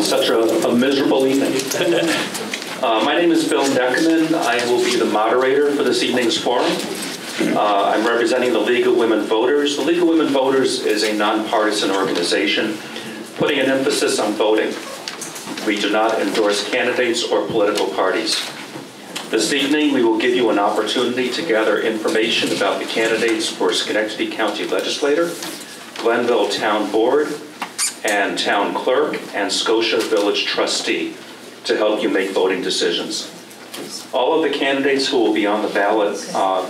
such a miserable evening. My name is Bill Neckerman. I will be the moderator for this evening's forum. I'm representing the League of Women Voters. The League of Women Voters is a nonpartisan organization putting an emphasis on voting. We do not endorse candidates or political parties. This evening, we will give you an opportunity to gather information about the candidates for Schenectady County Legislator, Glenville Town Board, and Town Clerk, and Scotia Village Trustee to help you make voting decisions. All of the candidates who will be on the ballot, on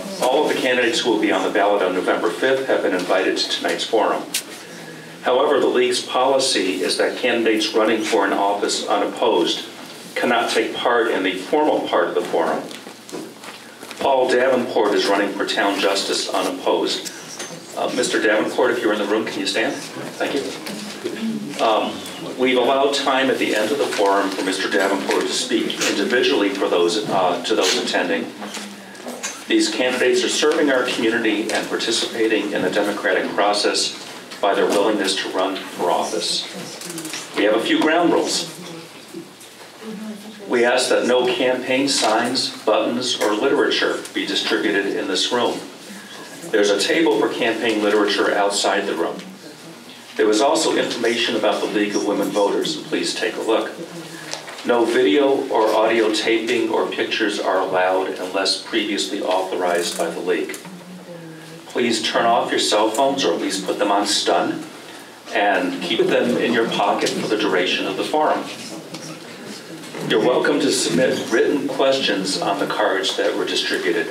November 5th have been invited to tonight's forum. However, the League's policy is that candidates running for an office unopposed cannot take part in the formal part of the forum. Paul Davenport is running for Town Justice unopposed. Mr. Davenport, if you're in the room, can you stand? Thank you. We've allowed time at the end of the forum for Mr. Davenport to speak individually for those to those attending. These candidates are serving our community and participating in the democratic process by their willingness to run for office. We have a few ground rules. We ask that no campaign signs, buttons, or literature be distributed in this room. There's a table for campaign literature outside the room. There was also information about the League of Women Voters. Please take a look. No video or audio taping or pictures are allowed unless previously authorized by the League. Please turn off your cell phones, or at least put them on stun, and keep them in your pocket for the duration of the forum. You're welcome to submit written questions on the cards that were distributed.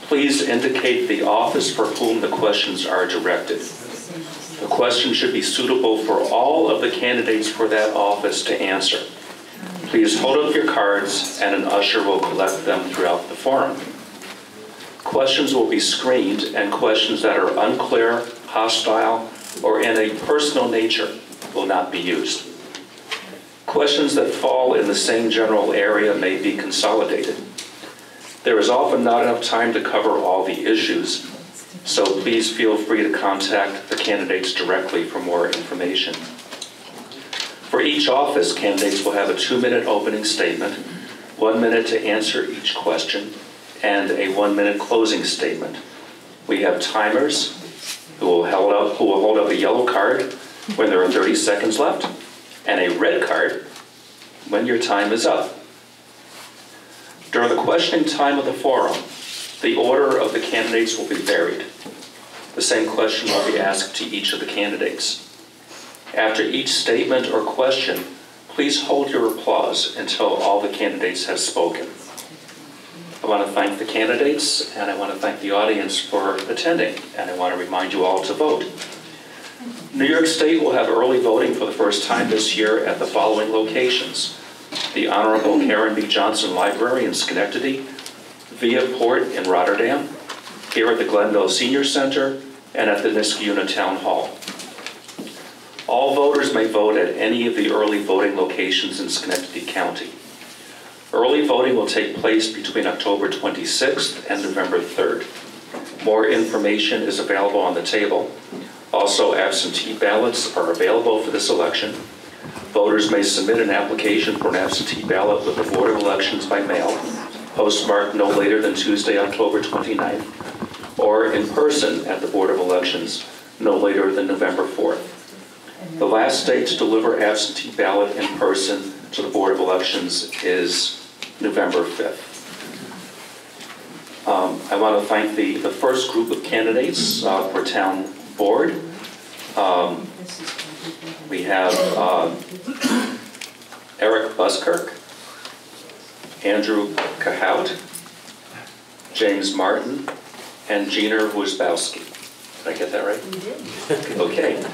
Please indicate the office for whom the questions are directed. The question should be suitable for all of the candidates for that office to answer. Please hold up your cards and an usher will collect them throughout the forum. Questions will be screened, and questions that are unclear, hostile, or in a personal nature will not be used. Questions that fall in the same general area may be consolidated. There is often not enough time to cover all the issues, so please feel free to contact the candidates directly for more information. For each office, candidates will have a 2-minute opening statement, 1 minute to answer each question, and a 1-minute closing statement. We have timers who will hold up a yellow card when there are 30 seconds left, and a red card when your time is up. During the questioning time of the forum, the order of the candidates will be varied. The same question will be asked to each of the candidates. After each statement or question, please hold your applause until all the candidates have spoken. I want to thank the candidates, and I want to thank the audience for attending, and I want to remind you all to vote. New York State will have early voting for the first time this year at the following locations: the Honorable Karen B. Johnson Library in Schenectady, Via Port in Rotterdam, here at the Glenville Senior Center, and at the Niskayuna Town Hall. All voters may vote at any of the early voting locations in Schenectady County. Early voting will take place between October 26th and November 3rd. More information is available on the table. Also, absentee ballots are available for this election. Voters may submit an application for an absentee ballot with the Board of Elections by mail, postmarked no later than Tuesday, October 29th, or in person at the Board of Elections no later than November 4th. The last day to deliver absentee ballot in person to the Board of Elections is November 5th. I want to thank the first group of candidates for Town Board. We have Eric Buskirk, Andrew Cahout, James Martin, and Gina Wozbowski. Did I get that right? You did. Okay.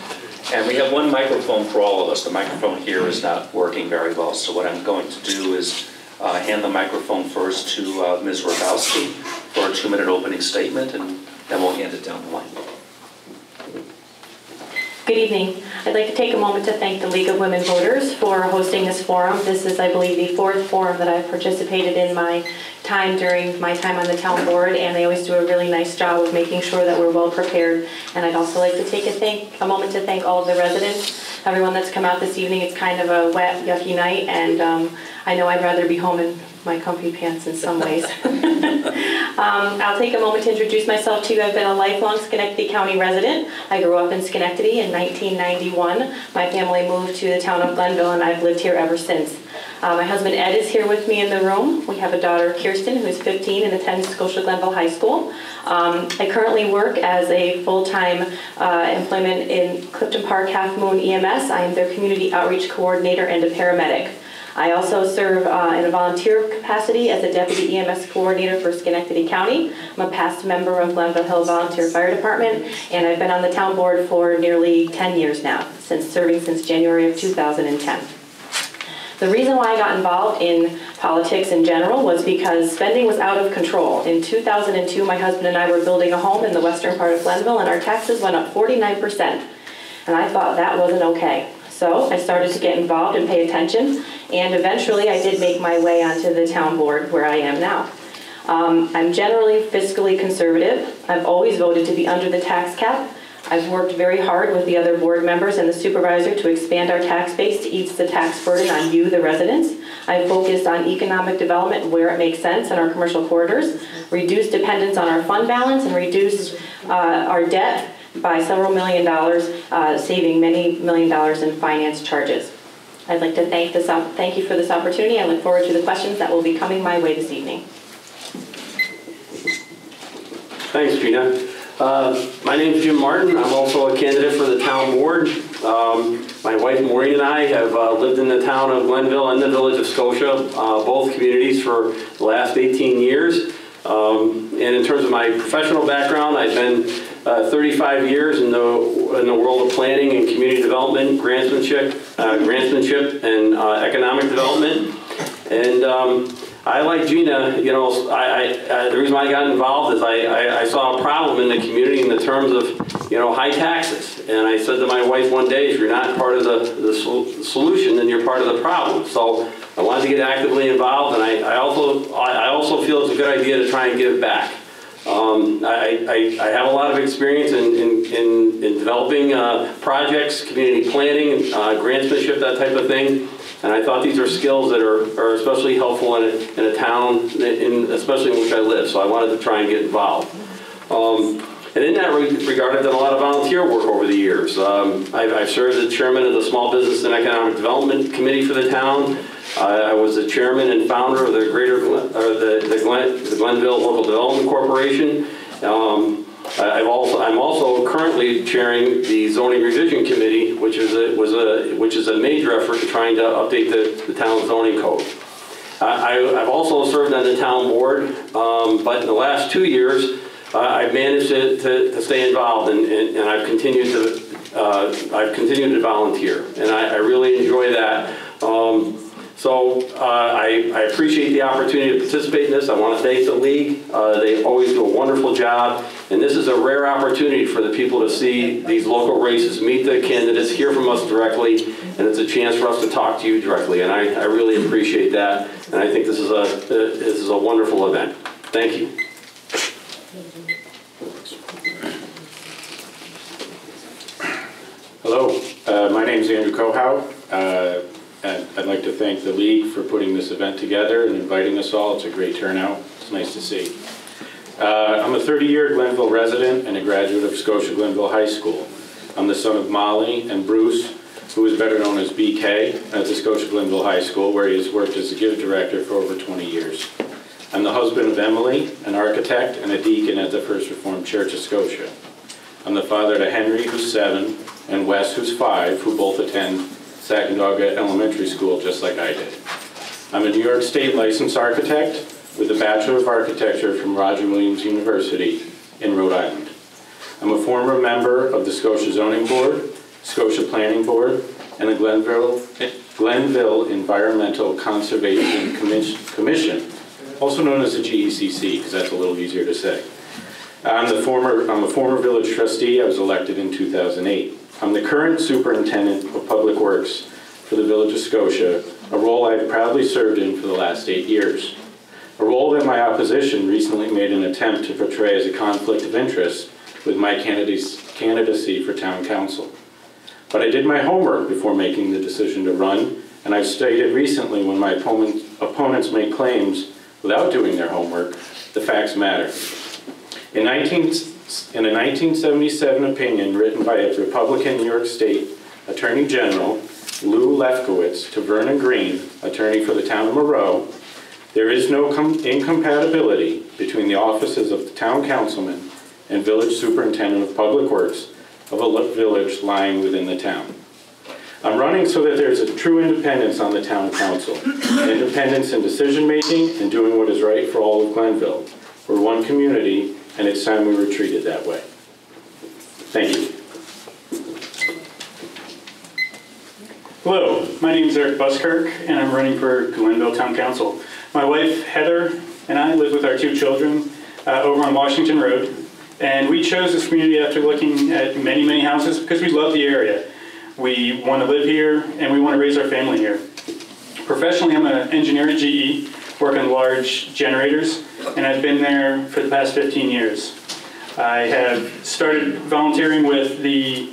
And we have one microphone for all of us. The microphone here is not working very well, so what I'm going to do is hand the microphone first to Ms. Wozbowski for a 2-minute opening statement, and then we'll hand it down the line. Good evening. I'd like to take a moment to thank the League of Women Voters for hosting this forum. This is, I believe, the 4th forum that I've participated in my time during my time on the town board, and they always do a really nice job of making sure that we're well prepared. And I'd also like to take a moment to thank all of the residents everyone that's come out this evening. It's kind of a wet, yucky night, and I know I'd rather be home in my comfy pants in some ways. I'll take a moment to introduce myself to you. I've been a lifelong Schenectady County resident. I grew up in Schenectady in 1991. My family moved to the town of Glenville, and I've lived here ever since. My husband Ed is here with me in the room. We have a daughter, Kirsten, who's 15 and attends Scotia Glenville High School. I currently work as a full-time employment in Clifton Park Half Moon EMS. I am their community outreach coordinator and a paramedic. I also serve in a volunteer capacity as a deputy EMS coordinator for Schenectady County. I'm a past member of Glenville Hill Volunteer Fire Department, and I've been on the town board for nearly 10 years now, serving since January of 2010. The reason why I got involved in politics in general was because spending was out of control. In 2002, my husband and I were building a home in the western part of Glenville, and our taxes went up 49%. And I thought that wasn't okay. So I started to get involved and pay attention, and eventually I did make my way onto the town board where I am now. I'm generally fiscally conservative. I've always voted to be under the tax cap. I've worked very hard with the other board members and the supervisor to expand our tax base to ease the tax burden on you, the residents. I've focused on economic development where it makes sense in our commercial corridors, reduce dependence on our fund balance, and reduce our debt by several $1 million, saving many $1 million in finance charges. I'd like to thank you for this opportunity. I look forward to the questions that will be coming my way this evening. Thanks, Gina. My name is Jim Martin. I'm also a candidate for the town board. My wife Maureen and I have lived in the town of Glenville and the village of Scotia, both communities, for the last 18 years. And in terms of my professional background, I've been 35 years in the world of planning and community development, grantsmanship and economic development. And I, like Gina, you know, the reason I got involved is I saw a problem in the community in the terms of, you know, high taxes. And I said to my wife one day, if you're not part of the solution, then you're part of the problem. So I wanted to get actively involved, and I also feel it's a good idea to try and give back. I have a lot of experience in developing projects, community planning, grantsmanship, that type of thing. And I thought these are skills that are especially helpful in a town, especially in which I live. So I wanted to try and get involved. And in that regard, I've done a lot of volunteer work over the years. I've served as chairman of the Small Business and Economic Development Committee for the town. I was the chairman and founder of the Glenville Local Development Corporation. I'm also currently chairing the Zoning Revision Committee, which is a major effort in trying to update the town zoning code. I've also served on the town board, but in the last 2 years, I've managed to stay involved, and I've continued to volunteer, and I really enjoy that. So I appreciate the opportunity to participate in this. I want to thank the league. They always do a wonderful job, and this is a rare opportunity for the people to see these local races, meet the candidates, hear from us directly, and it's a chance for us to talk to you directly, and I really appreciate that, and I think this is a wonderful event. Thank you. Hello, my name is Andrew Kohow. And I'd like to thank the league for putting this event together and inviting us all. It's a great turnout. It's nice to see. I'm a 30-year Glenville resident and a graduate of Scotia Glenville High School. I'm the son of Molly and Bruce, who is better known as BK, at the Scotia Glenville High School, where he has worked as a gift director for over 20 years. I'm the husband of Emily, an architect and a deacon at the First Reformed Church of Scotia. I'm the father to Henry, who's 7, and Wes, who's 5, who both attend Sacandaga Elementary School, just like I did. I'm a New York State licensed architect with a Bachelor of Architecture from Roger Williams University in Rhode Island. I'm a former member of the Scotia Zoning Board, Scotia Planning Board, and the Glenville Environmental Conservation Commission, also known as the GECC, because that's a little easier to say. I'm a former village trustee. I was elected in 2008. I'm the current superintendent of public works for the village of Scotia, a role I've proudly served in for the last 8 years. A role that my opposition recently made an attempt to portray as a conflict of interest with my candidacy for town council. But I did my homework before making the decision to run, and I've stated recently when my opponents make claims without doing their homework, the facts matter. In a 1977 opinion written by a Republican New York State Attorney General, Lou Lefkowitz, to Vernon Green, attorney for the town of Monroe, there is no incompatibility between the offices of the town councilman and village superintendent of public works of a village lying within the town. I'm running so that there's a true independence on the town council, independence in decision-making and doing what is right for all of Glenville. We're one community, and it's time we were treated that way. Thank you. Hello, my name is Eric Buskirk, and I'm running for Glenville Town Council. My wife, Heather, and I live with our 2 children over on Washington Road, and we chose this community after looking at many, many houses because we love the area. We want to live here, and we want to raise our family here. Professionally, I'm an engineer at GE, work on large generators, and I've been there for the past 15 years. I have started volunteering with the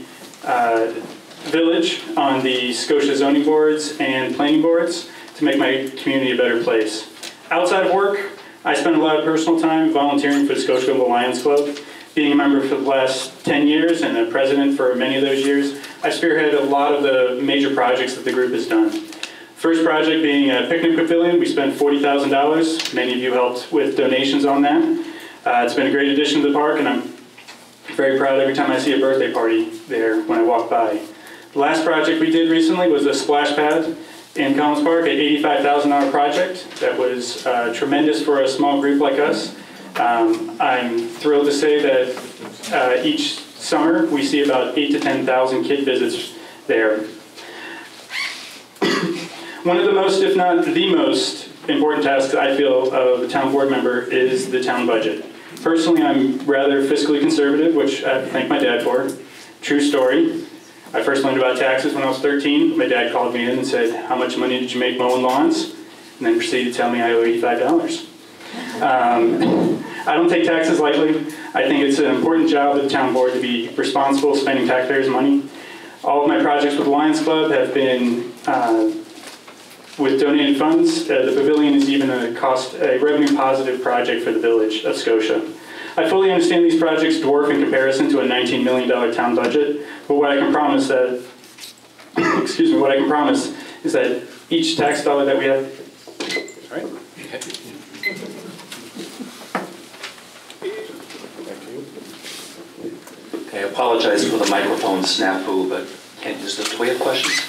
village on the Scotia zoning boards and planning boards to make my community a better place. Outside of work, I spend a lot of personal time volunteering for the Scotia Lions Club. Being a member for the last 10 years and a president for many of those years, I've spearheaded a lot of the major projects that the group has done. First project being a picnic pavilion. We spent $40,000. Many of you helped with donations on that. It's been a great addition to the park, and I'm very proud every time I see a birthday party there when I walk by. The last project we did recently was a splash pad in Collins Park, an $85,000 project that was tremendous for a small group like us. I'm thrilled to say that each summer we see about 8,000 to 10,000 kid visits there. One of the most, if not the most, important tasks I feel of a town board member is the town budget. Personally, I'm rather fiscally conservative, which I have to thank my dad for. True story. I first learned about taxes when I was 13. My dad called me in and said, "How much money did you make mowing lawns?" And then proceeded to tell me I owe $85. I don't take taxes lightly. I think it's an important job of the town board to be responsible spending taxpayers' money. All of my projects with the Lions Club have been with donated funds. The pavilion is even a revenue positive project for the village of Scotia. I fully understand these projects dwarf in comparison to a $19 million town budget, but what I can promise that, what I can promise is that each tax dollar that we have, all right. Okay, I apologize for the microphone snafu, but can't use this. Do we have questions?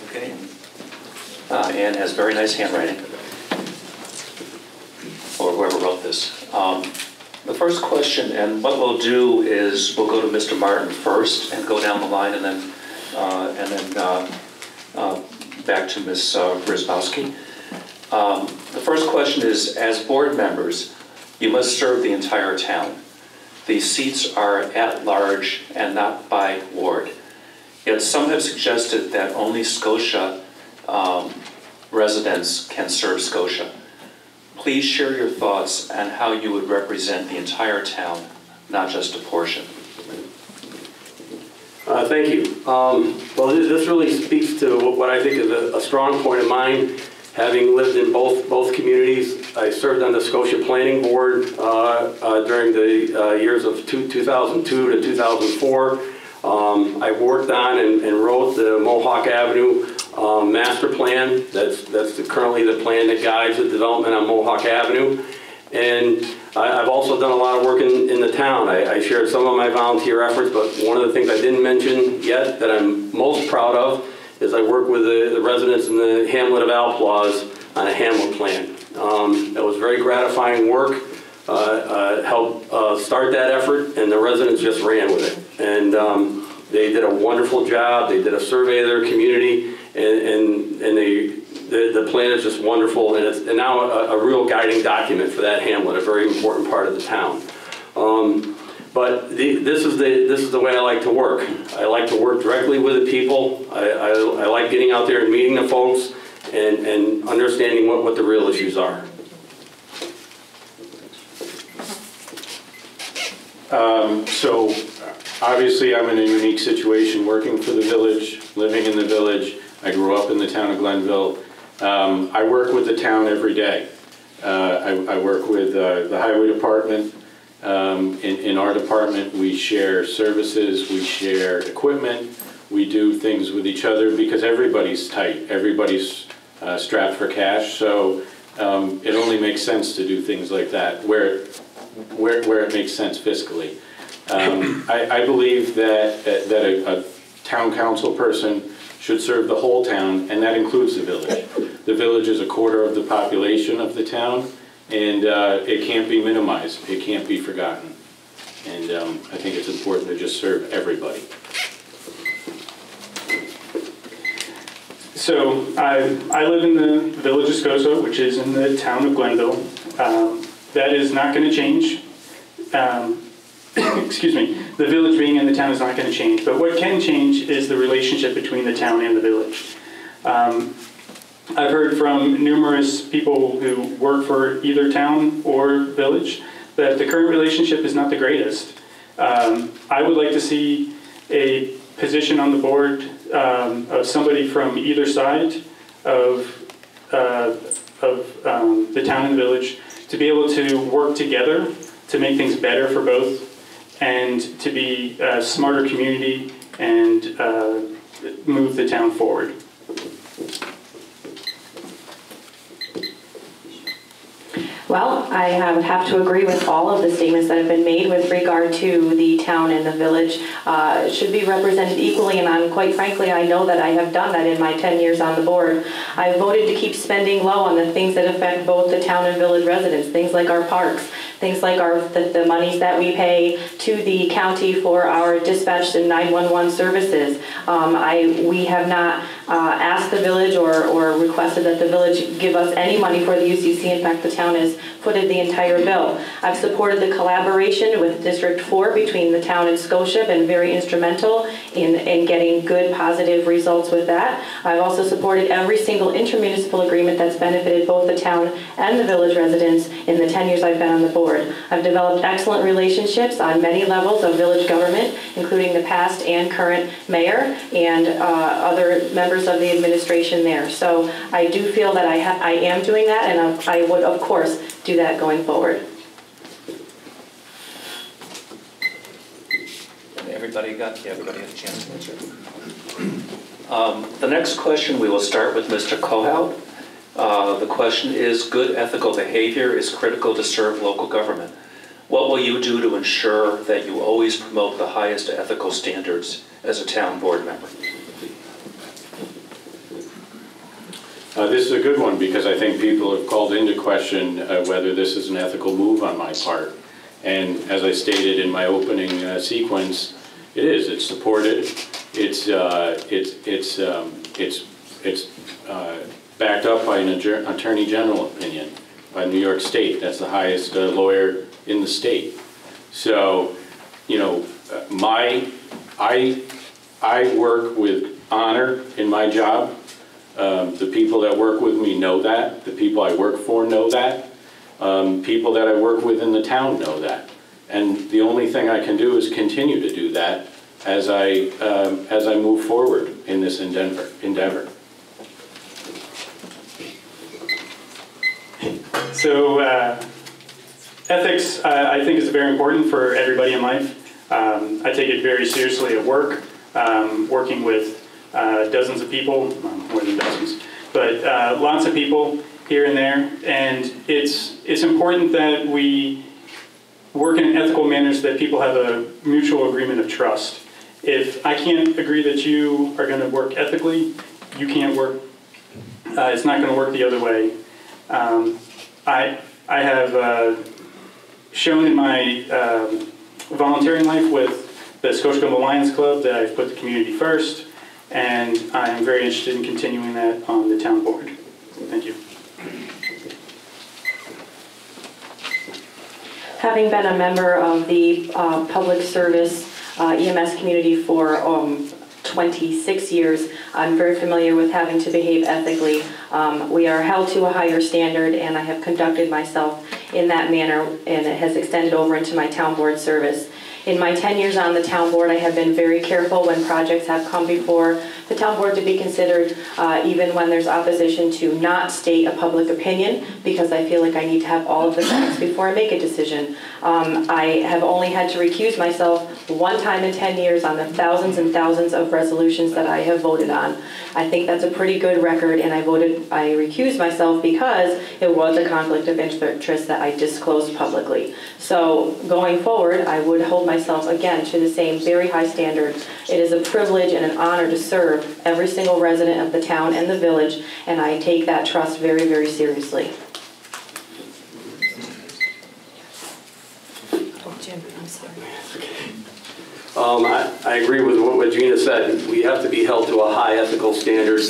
Okay. Anne has very nice handwriting, or whoever wrote this. The first question, and what we'll do is we'll go to Mr. Martin first and go down the line, and then back to Ms. Brzezowski. The first question is, as board members, you must serve the entire town. These seats are at large and not by ward. Yet some have suggested that only Scotia residents can serve Scotia. Please share your thoughts on how you would represent the entire town, not just a portion. Thank you. Well, this really speaks to what I think is a strong point of mine. Having lived in both communities, I served on the Scotia Planning Board during the years of 2002 to 2004. I worked on and wrote the Mohawk Avenue master plan. That's currently the plan that guides the development on Mohawk Avenue. And I've also done a lot of work in the town. I shared some of my volunteer efforts, but one of the things I didn't mention yet that I'm most proud of is I work with the residents in the hamlet of Alplaus on a hamlet plan. That was very gratifying work. Helped start that effort, and the residents just ran with it. And they did a wonderful job. They did a survey of their community, and the plan is just wonderful, and it's now a real guiding document for that hamlet, a very important part of the town. But this is the way I like to work. I like to work directly with the people. I like getting out there and meeting the folks and understanding what the real issues are. So obviously I'm in a unique situation working for the village, living in the village. I grew up in the town of Glenville. I work with the town every day. I work with the highway department. In our department, we share services, we share equipment, we do things with each other because everybody's tight, everybody's strapped for cash. So it only makes sense to do things like that where it makes sense fiscally. I believe that a town council person should serve the whole town, and that includes the village. The village is a quarter of the population of the town, and it can't be minimized, it can't be forgotten. And I think it's important to just serve everybody. So I live in the village of Scotia, which is in the town of Glenville. That is not going to change. Excuse me. The village being in the town is not going to change. But what can change is the relationship between the town and the village. I've heard from numerous people who work for either town or village that the current relationship is not the greatest. I would like to see a position on the board of somebody from either side of the town and village to be able to work together to make things better for both and to be a smarter community and move the town forward. Well, I have to agree with all of the statements that have been made with regard to the town and the village should be represented equally, and quite frankly, I know that I have done that in my 10 years on the board. I voted to keep spending low on the things that affect both the town and village residents, things like our parks, things like the monies that we pay to the county for our dispatch and 911 services. We have not asked the village or requested that the village give us any money for the UCC. In fact, the town has footed the entire bill. I've supported the collaboration with District 4 between the town and Scotia, been very instrumental in getting good, positive results with that. I've also supported every single intermunicipal agreement that's benefited both the town and the village residents in the 10 years I've been on the board. I've developed excellent relationships on many levels of village government, including the past and current mayor and other members of the administration there. So I do feel that I am doing that, and I would, of course, do that going forward. Everybody had a chance to answer. The next question, we will start with Mr. Kohout. The question is, good ethical behavior is critical to serve local government. What will you do to ensure that you always promote the highest ethical standards as a town board member? This is a good one because I think people have called into question whether this is an ethical move on my part. And as I stated in my opening sequence, it is. It's supported. It's backed up by an attorney general opinion by New York State. That's the highest lawyer in the state. So, you know, I work with honor in my job. The people that work with me know that. The people I work for know that. People that I work with in the town know that. And the only thing I can do is continue to do that as I move forward in this endeavor. So ethics, I think, is very important for everybody in life. I take it very seriously at work, working with dozens of people, more than dozens, but lots of people here and there. And it's important that we work in ethical manners that people have a mutual agreement of trust. If I can't agree that you are going to work ethically, you can't work. It's not going to work the other way. I have shown in my volunteering life with the Scotia Glenville Lions Club that I've put the community first, and I am very interested in continuing that on the town board. Thank you. Having been a member of the public service EMS community for 26 years, I'm very familiar with having to behave ethically. We are held to a higher standard, and I have conducted myself in that manner, and it has extended over into my town board service. In my 10 years on the town board, I have been very careful when projects have come before the town board to be considered, even when there's opposition, to not state a public opinion, because I feel like I need to have all of the facts before I make a decision. I have only had to recuse myself one time in 10 years on the thousands and thousands of resolutions that I have voted on. I think that's a pretty good record, and I recused myself because it was a conflict of interest that I disclosed publicly. So going forward, I would hold myself again to the same very high standard. It is a privilege and an honor to serve every single resident of the town and the village, and I take that trust very, very seriously. Oh, Jim, I'm sorry. I agree with what Gina said. We have to be held to a high ethical standard.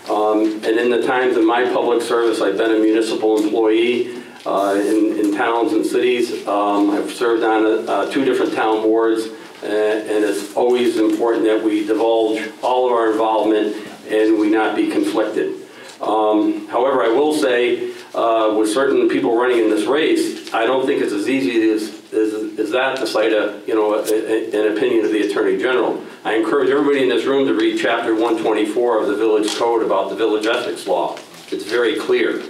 And in the times of my public service, I've been a municipal employee in towns and cities. I've served on 2 different town boards, and it's always important that we divulge all of our involvement and we not be conflicted. However, I will say, with certain people running in this race, I don't think it's as easy as that to cite an opinion of the Attorney General. I encourage everybody in this room to read Chapter 124 of the Village Code about the Village Ethics Law. It's very clear.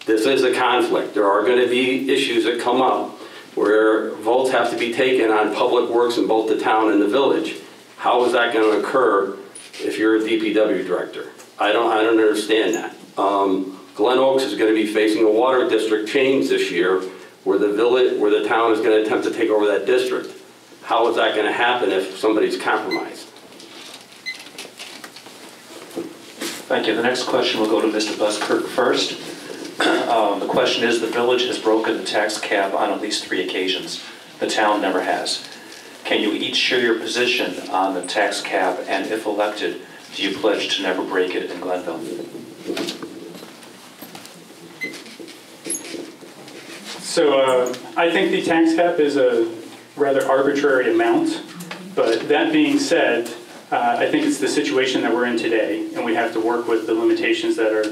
This is a conflict. There are going to be issues that come up where votes have to be taken on public works in both the town and the village. How is that going to occur if you're a DPW director? I don't understand that. Glen Oaks is going to be facing a water district change this year where the town is going to attempt to take over that district. How is that going to happen if somebody's compromised? Thank you. The next question will go to Mr. Buskirk first. The question is, the village has broken the tax cap on at least 3 occasions. The town never has. Can you each share your position on the tax cap, and if elected, do you pledge to never break it in Glenville? So I think the tax cap is a rather arbitrary amount, but that being said, I think it's the situation that we're in today, and we have to work with the limitations that are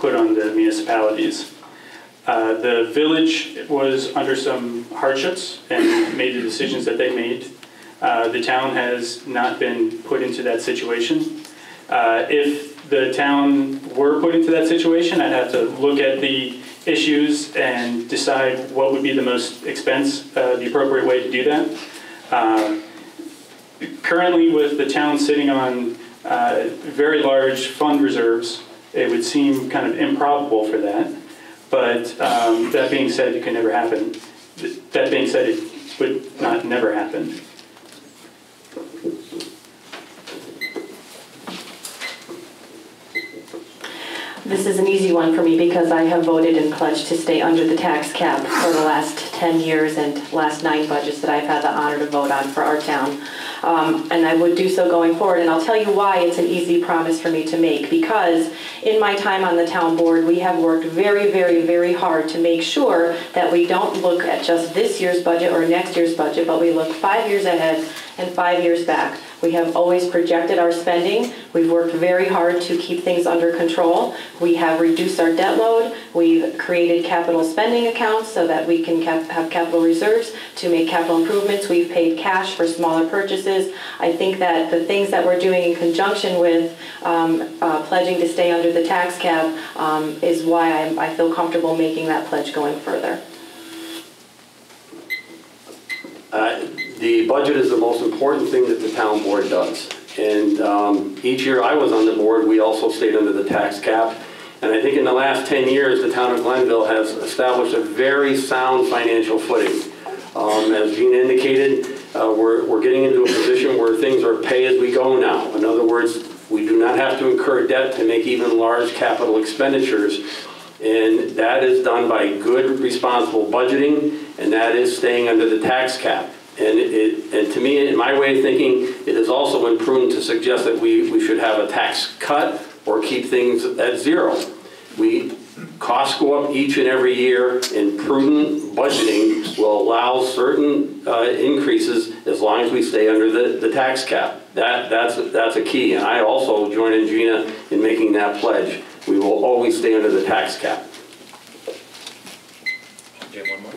put on the municipalities. The village was under some hardships and made the decisions that they made. The town has not been put into that situation. If the town were put into that situation, I'd have to look at the issues and decide what would be the most the appropriate way to do that. Currently, with the town sitting on very large fund reserves, it would seem kind of improbable for that. But that being said, it could never happen. That being said, it would not never happen. This is an easy one for me because I have voted and pledged to stay under the tax cap for the last 10 years and last 9 budgets that I've had the honor to vote on for our town. And I would do so going forward, and I'll tell you why it's an easy promise for me to make. Because in my time on the town board, we have worked very, very, very hard to make sure that we don't look at just this year's budget or next year's budget, but we look 5 years ahead and 5 years back. We have always projected our spending. We've worked very hard to keep things under control. We have reduced our debt load. We've created capital spending accounts so that we can have capital reserves to make capital improvements. We've paid cash for smaller purchases. I think that the things that we're doing in conjunction with pledging to stay under the tax cap is why I feel comfortable making that pledge going further. The budget is the most important thing that the town board does. And each year I was on the board, we also stayed under the tax cap. And I think in the last 10 years, the town of Glenville has established a very sound financial footing. As Gina indicated, we're getting into a position where things are pay as we go now. In other words, we do not have to incur debt to make even large capital expenditures. And that is done by good, responsible budgeting, and that is staying under the tax cap. And to me, in my way of thinking, it is also imprudent to suggest that we should have a tax cut or keep things at zero. We costs go up each and every year, and prudent budgeting will allow certain increases as long as we stay under the tax cap. That's a key, and I also join in Gina in making that pledge. We will always stay under the tax cap. Do you have one more?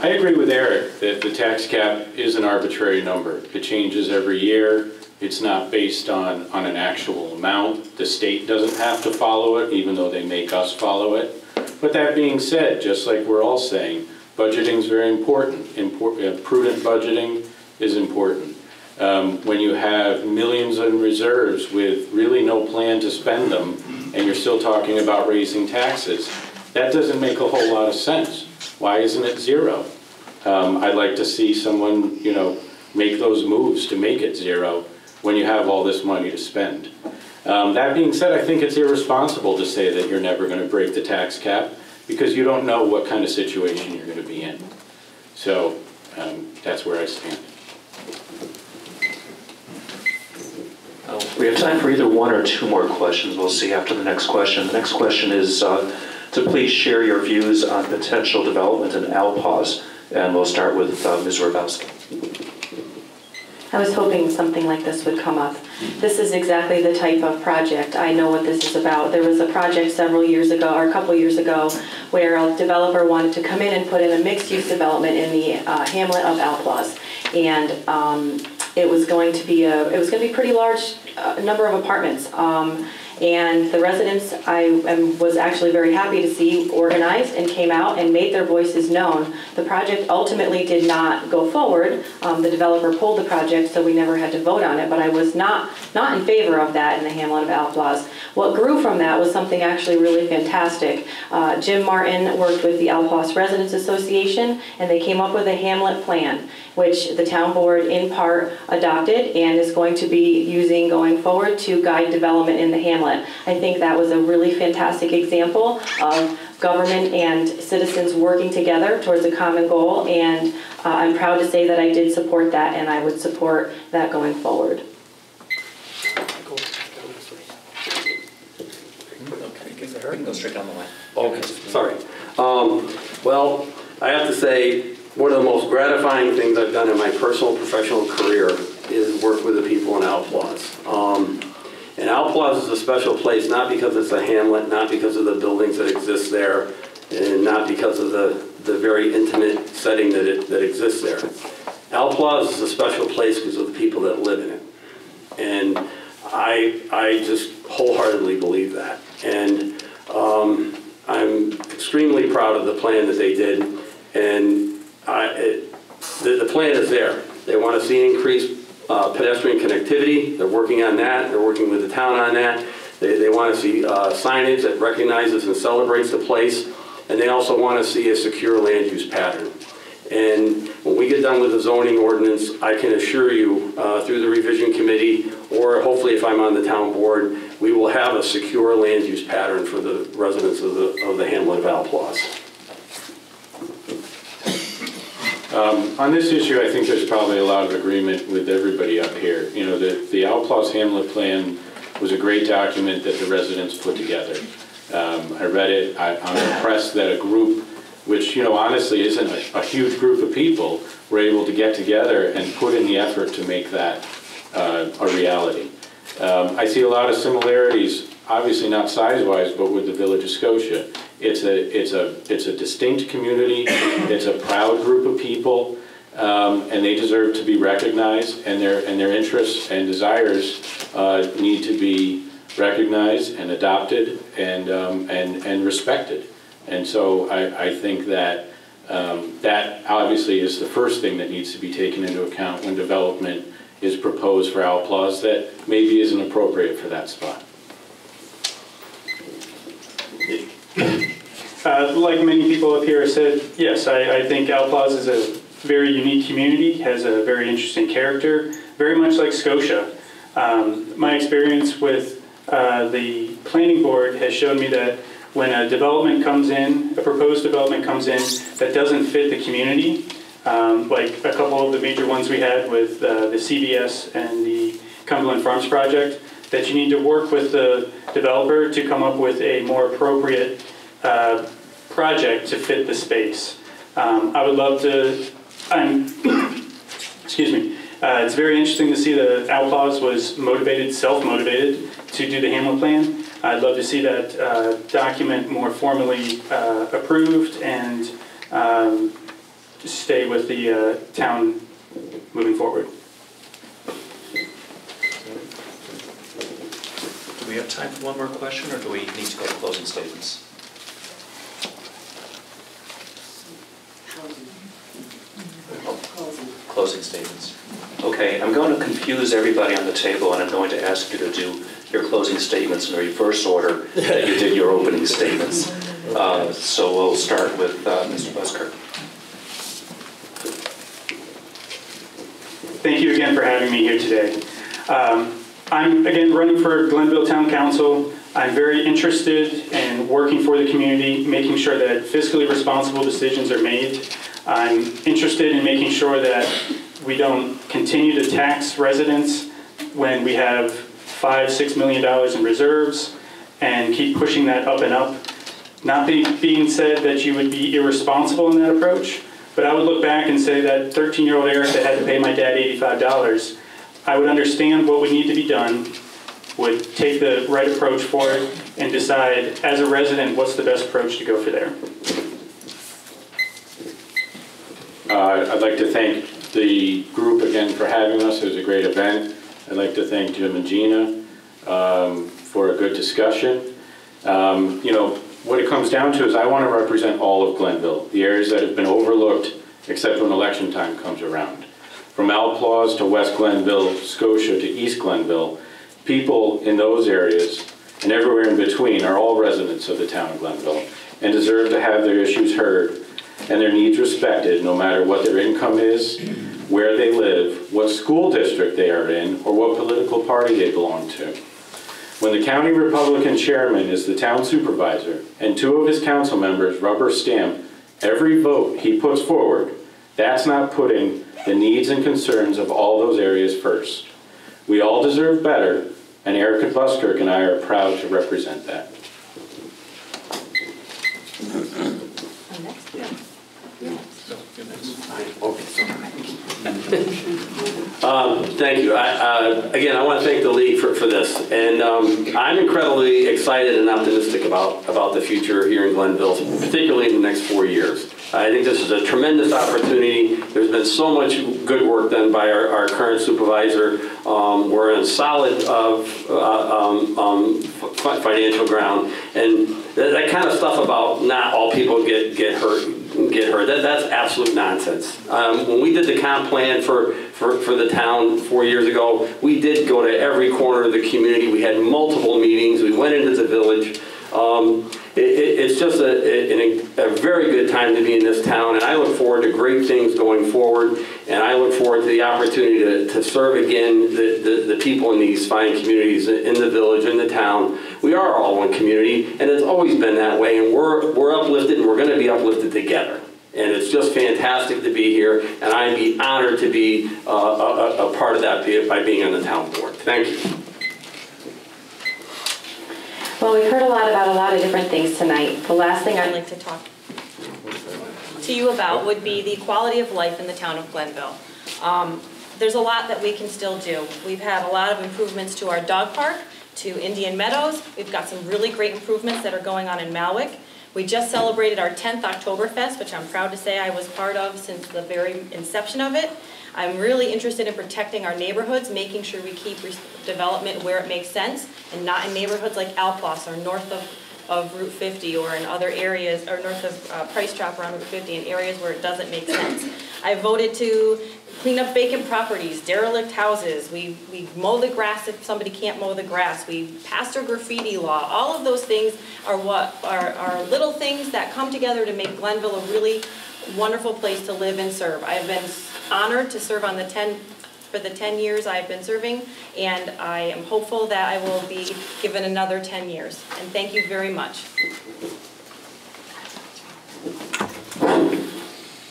I agree with Eric that the tax cap is an arbitrary number. It changes every year. It's not based on an actual amount. The state doesn't have to follow it, even though they make us follow it. But that being said, just like we're all saying, budgeting is very important. Prudent budgeting is important. When you have millions in reserves with really no plan to spend them, and you're still talking about raising taxes, that doesn't make a whole lot of sense. Why isn't it zero? I'd like to see someone, make those moves to make it zero when you have all this money to spend. That being said, I think it's irresponsible to say that you're never going to break the tax cap because you don't know what kind of situation you're going to be in. So that's where I stand. We have time for either one or two more questions. We'll see after the next question. The next question is to please share your views on potential development in Alpause, and we'll start with Ms. Rabowski. I was hoping something like this would come up. This is exactly the type of project. I know what this is about. There was a project several years ago, or a couple years ago, where a developer wanted to come in and put in a mixed-use development in the hamlet of Alpause, and it was going to be a pretty large number of apartments. And the residents, was actually very happy to see, organized and came out and made their voices known. The project ultimately did not go forward. The developer pulled the project, so we never had to vote on it, but I was not in favor of that in the hamlet of Alpause. What grew from that was something actually really fantastic. Jim Martin worked with the Alpause Residents Association, and they came up with a hamlet plan, which the town board in part adopted and is going to be using going forward to guide development in the hamlet. I think that was a really fantastic example of government and citizens working together towards a common goal, and I'm proud to say that I did support that, and I would support that going forward. We can go straight down the line. Okay, sorry. Well, I have to say, one of the most gratifying things I've done in my personal professional career is work with the people in Alpause. And Alpause is a special place, not because it's a hamlet, not because of the buildings that exist there, and not because of the very intimate setting that exists there. Alpause is a special place because of the people that live in it. And I just wholeheartly believe that. And I'm extremely proud of the plan that they did. And the plan is there. They want to see increased pedestrian connectivity. They're working on that. They're working with the town on that. They want to see signage that recognizes and celebrates the place. And they also want to see a secure land use pattern. And when we get done with the zoning ordinance, I can assure you through the revision committee, or hopefully if I'm on the town board, we will have a secure land use pattern for the residents of the hamlet of Alpause. On this issue, I think there's probably a lot of agreement with everybody up here. You know, the Alpause Hamlet Plan was a great document that the residents put together. I read it. I'm impressed that a group, which, you know, honestly isn't a huge group of people, were able to get together and put in the effort to make that a reality. I see a lot of similarities, obviously not size-wise, but with the Village of Scotia. It's a distinct community. It's a proud group of people, and they deserve to be recognized. And their interests and desires need to be recognized and adopted and respected. And so I think that that obviously is the first thing that needs to be taken into account when development is proposed for Alpause that maybe isn't appropriate for that spot. Like many people up here have said, yes, I think Alpause is a very unique community, has a very interesting character, very much like Scotia. My experience with the planning board has shown me that when a development comes in, a proposed development comes in that doesn't fit the community, like a couple of the major ones we had with the CVS and the Cumberland Farms project, that you need to work with the developer to come up with a more appropriate project to fit the space. I would love to, excuse me, it's very interesting to see that Outlaws was motivated, self-motivated to do the Hamlet plan. I'd love to see that document more formally approved and stay with the town moving forward. Do we have time for one more question, or do we need to go to closing statements? Closing statements. Okay, I'm going to confuse everybody on the table, and I'm going to ask you to do your closing statements in the reverse order that you did your opening statements. So we'll start with Mr. Buskirk. Thank you again for having me here today. I'm again running for Glenville Town Council. I'm very interested in working for the community, making sure that fiscally responsible decisions are made. I'm interested in making sure that we don't continue to tax residents when we have $5–6 million in reserves and keep pushing that up and up. Not being said that you would be irresponsible in that approach, but I would look back and say that 13-year-old Eric that had to pay my dad $85, I would understand what would need to be done, would take the right approach for it, and decide as a resident what's the best approach to go for there. I'd like to thank the group again for having us. It was a great event. I'd like to thank Jim and Gina for a good discussion. You know, what it comes down to is I want to represent all of Glenville, the areas that have been overlooked except when election time comes around. From Outlaws to West Glenville, Scotia to East Glenville, people in those areas and everywhere in between are all residents of the town of Glenville and deserve to have their issues heard and their needs respected, no matter what their income is, where they live, what school district they are in, or what political party they belong to. When the county Republican chairman is the town supervisor and 2 of his council members rubber stamp every vote he puts forward, that's not putting the needs and concerns of all those areas first. We all deserve better, and Erica Buskirk and I are proud to represent that. Thank you. Again, I want to thank the league for this, and I'm incredibly excited and optimistic about the future here in Glenville, particularly in the next 4 years. I think this is a tremendous opportunity. There's been so much good work done by our current supervisor. We're on solid financial ground, and that kind of stuff about not all people get hurt. That's absolute nonsense. When we did the comp plan for the town 4 years ago, we did go to every corner of the community. We had multiple meetings. We went into the village. It's just a very good time to be in this town, and I look forward to great things going forward, and I look forward to the opportunity to serve again the people in these fine communities in the village, in the town. We are all one community, and it's always been that way, and we're uplifted, and we're going to be uplifted together. And it's just fantastic to be here, and I'd be honored to be a part of that by being on the town board. Thank you. Well, we've heard a lot of different things tonight. The last thing I'd like to talk to you about would be the quality of life in the town of Glenville. There's a lot that we can still do. We've had a lot of improvements to our dog park, to Indian Meadows. We've got some really great improvements that are going on in Malwick. We just celebrated our 10th Oktoberfest, which I'm proud to say I was part of since the very inception of it. I'm really interested in protecting our neighborhoods, making sure we keep development where it makes sense, and not in neighborhoods like Alplos or north of Route 50 or in other areas, or north of Price Chopper on Route 50, in areas where it doesn't make sense. I voted to clean up vacant properties, derelict houses. We mow the grass if somebody can't mow the grass. We passed our graffiti law. All of those things are are little things that come together to make Glenville a really wonderful place to live and serve. I've been honored to serve on for the 10 years I've been serving, and I am hopeful that I will be given another 10 years. And thank you very much.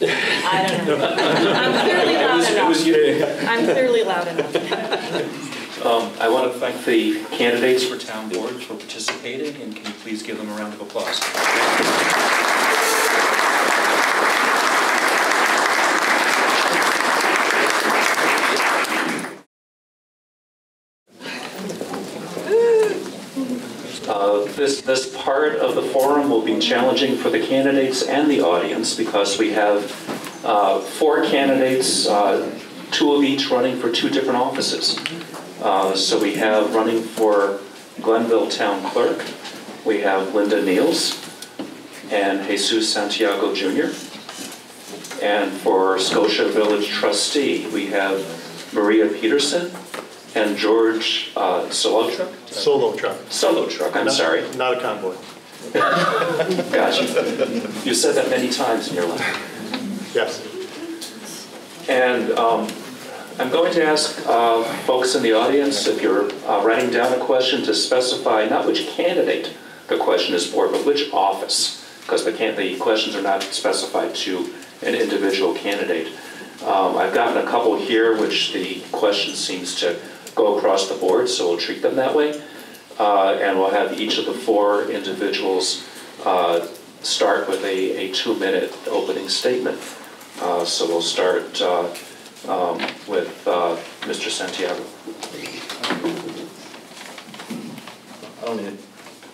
I don't know. I'm clearly loud enough. I'm clearly loud enough. I want to thank the candidates for town board for participating, and can you please give them a round of applause? This part of the forum will be challenging for the candidates and the audience because we have 4 candidates, 2 of each running for 2 different offices. So we have running for Glenville Town Clerk, we have Linda Niels and Jesus Santiago Jr. And for Scotia Village Trustee, we have Maria Peterson and George Solotruk? Solotruk, I'm sorry. Not a convoy. Gotcha. You said that many times in your life. Yes. And I'm going to ask folks in the audience, if you're writing down a question, to specify not which candidate the question is for, but which office, because the questions are not specified to an individual candidate. I've gotten a couple here which the question seems to go across the board, so we'll treat them that way. And we'll have each of the 4 individuals start with a 2-minute opening statement. So we'll start with Mr. Santiago. I don't need it.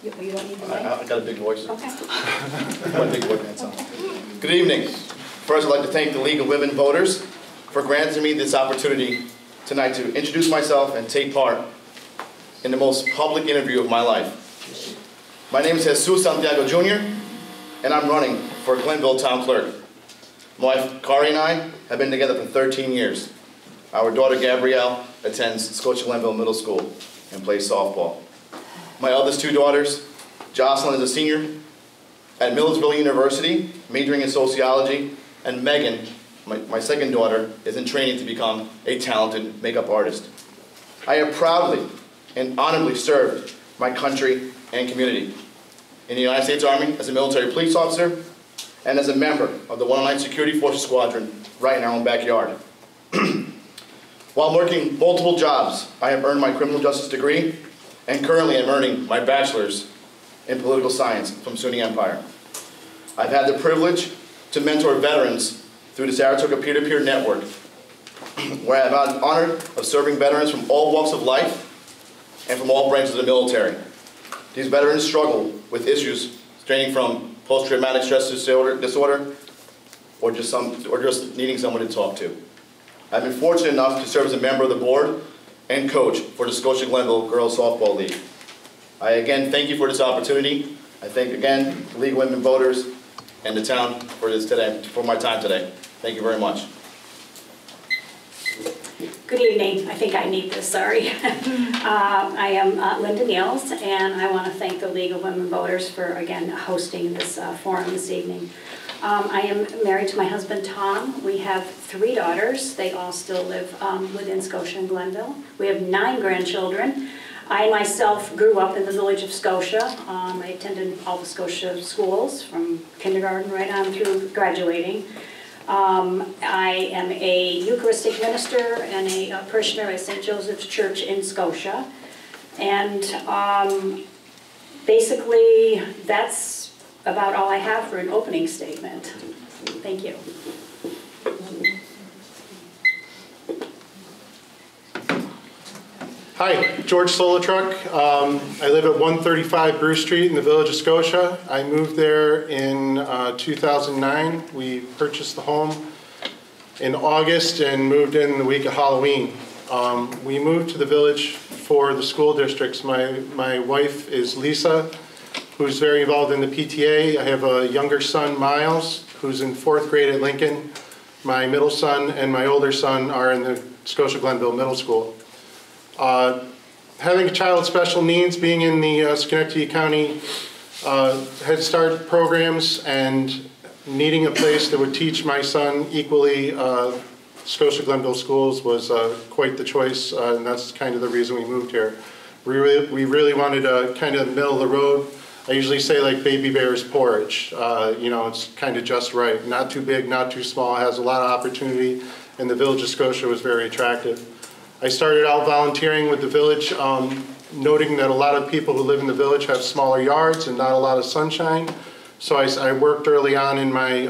You don't need the mic? I got a big voice. Okay. My big voice, that's all. Good evening. First, I'd like to thank the League of Women Voters for granting me this opportunity tonight to introduce myself and take part in the most public interview of my life. My name is Jesus Santiago Jr., and I'm running for Glenville Town Clerk. My wife, Kari, and I have been together for 13 years. Our daughter, Gabrielle, attends Scotia Glenville Middle School and plays softball. My oldest 2 daughters, Jocelyn is a senior at Millersville University, majoring in sociology, and Megan, my second daughter, is in training to become a talented makeup artist. I have proudly and honorably served my country and community in the United States Army as a military police officer and as a member of the 109 Security Forces Squadron right in our own backyard. While working multiple jobs, I have earned my criminal justice degree and currently am earning my bachelor's in political science from SUNY Empire. I've had the privilege to mentor veterans through the Saratoga peer-to-peer network, where I've had the honor of serving veterans from all walks of life and from all branches of the military. These veterans struggle with issues ranging from post-traumatic stress disorder or just needing someone to talk to. I've been fortunate enough to serve as a member of the board and coach for the Scotia Glenville Girls Softball League. I again thank you for this opportunity. I thank again the League of Women Voters and the town for my time today. Thank you very much. Good evening. I think I need this, sorry. I am Linda Niels, and I want to thank the League of Women Voters for, again, hosting this forum this evening. I am married to my husband, Tom. We have 3 daughters. They all still live within Scotia and Glenville. We have 9 grandchildren. I myself grew up in the village of Scotia. I attended all the Scotia schools from kindergarten right on through graduating. I am a Eucharistic minister and a parishioner at St. Joseph's Church in Scotia. And basically, that's about all I have for an opening statement. Thank you. Hi, George Solotruk. I live at 135 Bruce Street in the village of Scotia. I moved there in 2009. We purchased the home in August and moved in the week of Halloween. We moved to the village for the school districts. My wife is Lisa, who's very involved in the PTA. I have a younger son, Miles, who's in 4th grade at Lincoln. My middle son and my older son are in the Scotia Glenville Middle School. Having a child with special needs, being in the Schenectady County Head Start programs and needing a place that would teach my son equally Scotia Glenville schools was quite the choice, and that's kind of the reason we moved here. We really wanted a kind of middle of the road. I usually say like baby bear's porridge. You know, it's kind of just right. Not too big, not too small, has a lot of opportunity, and the village of Scotia was very attractive. I started out volunteering with the village, noting that a lot of people who live in the village have smaller yards and not a lot of sunshine. So I worked early on in my,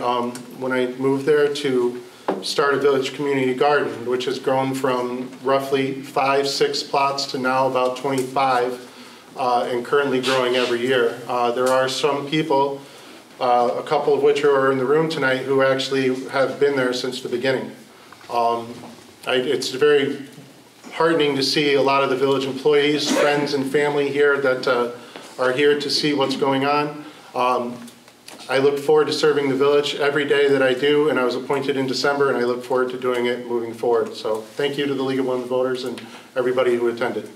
when I moved there, to start a village community garden, which has grown from roughly 5-6 plots to now about 25, and currently growing every year. There are some people, a couple of which are in the room tonight, who actually have been there since the beginning. It's very heartening to see a lot of the village employees, friends, and family here that are here to see what's going on. I look forward to serving the village every day that I do, and I was appointed in December, and I look forward to doing it moving forward. So thank you to the League of Women Voters and everybody who attended.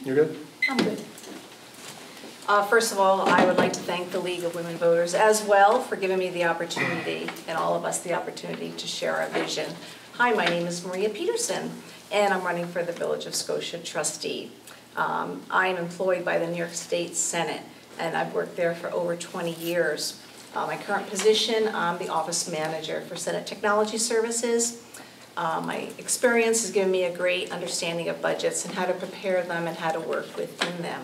You're good? I'm good. First of all, I would like to thank the League of Women Voters as well for giving me the opportunity, and all of us the opportunity, to share our vision. Hi, my name is Maria Peterson, and I'm running for the Village of Scotia trustee. I am employed by the New York State Senate, and I've worked there for over 20 years. My current position, I'm the office manager for Senate Technology Services. My experience has given me a great understanding of budgets and how to prepare them and how to work within them.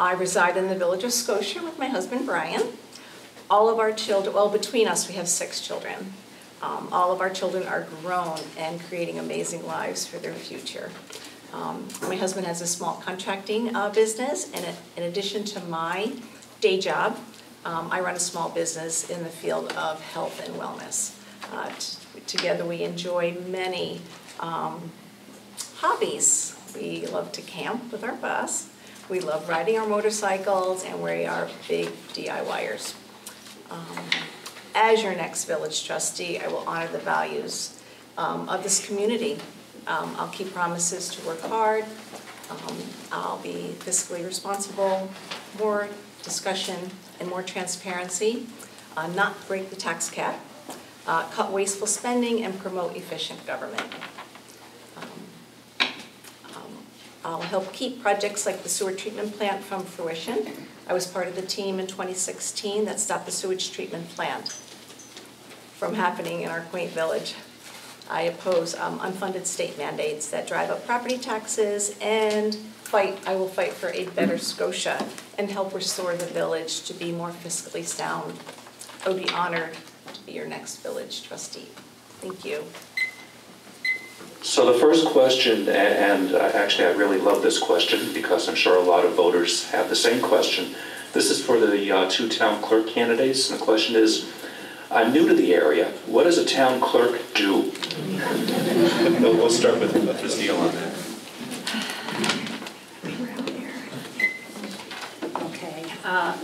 I reside in the Village of Scotia with my husband, Brian. All of our children, well, between us, we have 6 children. All of our children are grown and creating amazing lives for their future. My husband has a small contracting business, and in addition to my day job, I run a small business in the field of health and wellness. Together we enjoy many hobbies. We love to camp with our bus. We love riding our motorcycles, and we are big DIYers. As your next village trustee, I will honor the values of this community. I'll keep promises to work hard. I'll be fiscally responsible, more discussion and more transparency, not break the tax cap, cut wasteful spending, and promote efficient government. I'll help keep projects like the sewer treatment plant from fruition. I was part of the team in 2016 that stopped the sewage treatment plant from happening in our quaint village. I oppose unfunded state mandates that drive up property taxes, and I will fight for a better Scotia and help restore the village to be more fiscally sound. I would be honored to be your next village trustee. Thank you. So the first question, and actually I really love this question because I'm sure a lot of voters have the same question. This is for the 2 town clerk candidates, and the question is, I'm new to the area. What does a town clerk do? We'll start with Ms. Neal on that. Okay,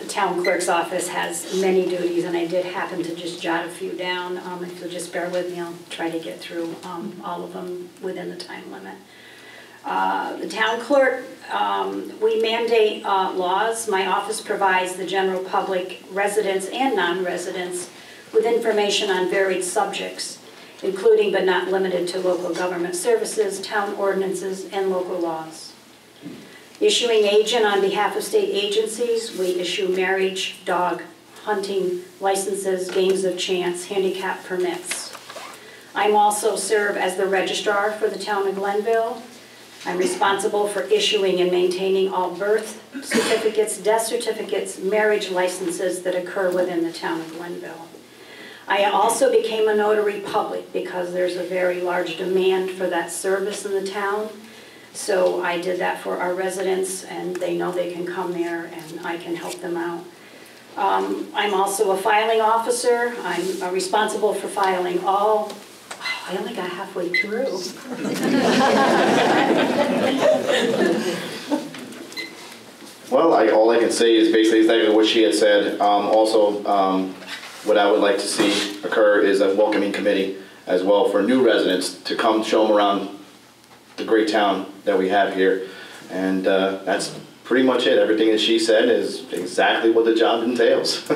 the town clerk's office has many duties, and I did happen to just jot a few down. If you'll just bear with me, I'll try to get through all of them within the time limit. The town clerk, we mandate laws. My office provides the general public, residents and non-residents, with information on varied subjects, including but not limited to local government services, town ordinances, and local laws. Issuing agent on behalf of state agencies, we issue marriage, dog, hunting licenses, games of chance, handicap permits. I'm also serve as the registrar for the town of Glenville. I'm responsible for issuing and maintaining all birth certificates, death certificates, marriage licenses that occur within the town of Glenville. I also became a notary public because there's a very large demand for that service in the town. So I did that for our residents, and they know they can come there and I can help them out. I'm also a filing officer. I'm responsible for filing all, I only got halfway through. Well, all I can say is basically exactly what she had said. What I would like to see occur is a welcoming committee as well for new residents to come show them around the great town that we have here. And that's pretty much it. Everything that she said is exactly what the job entails.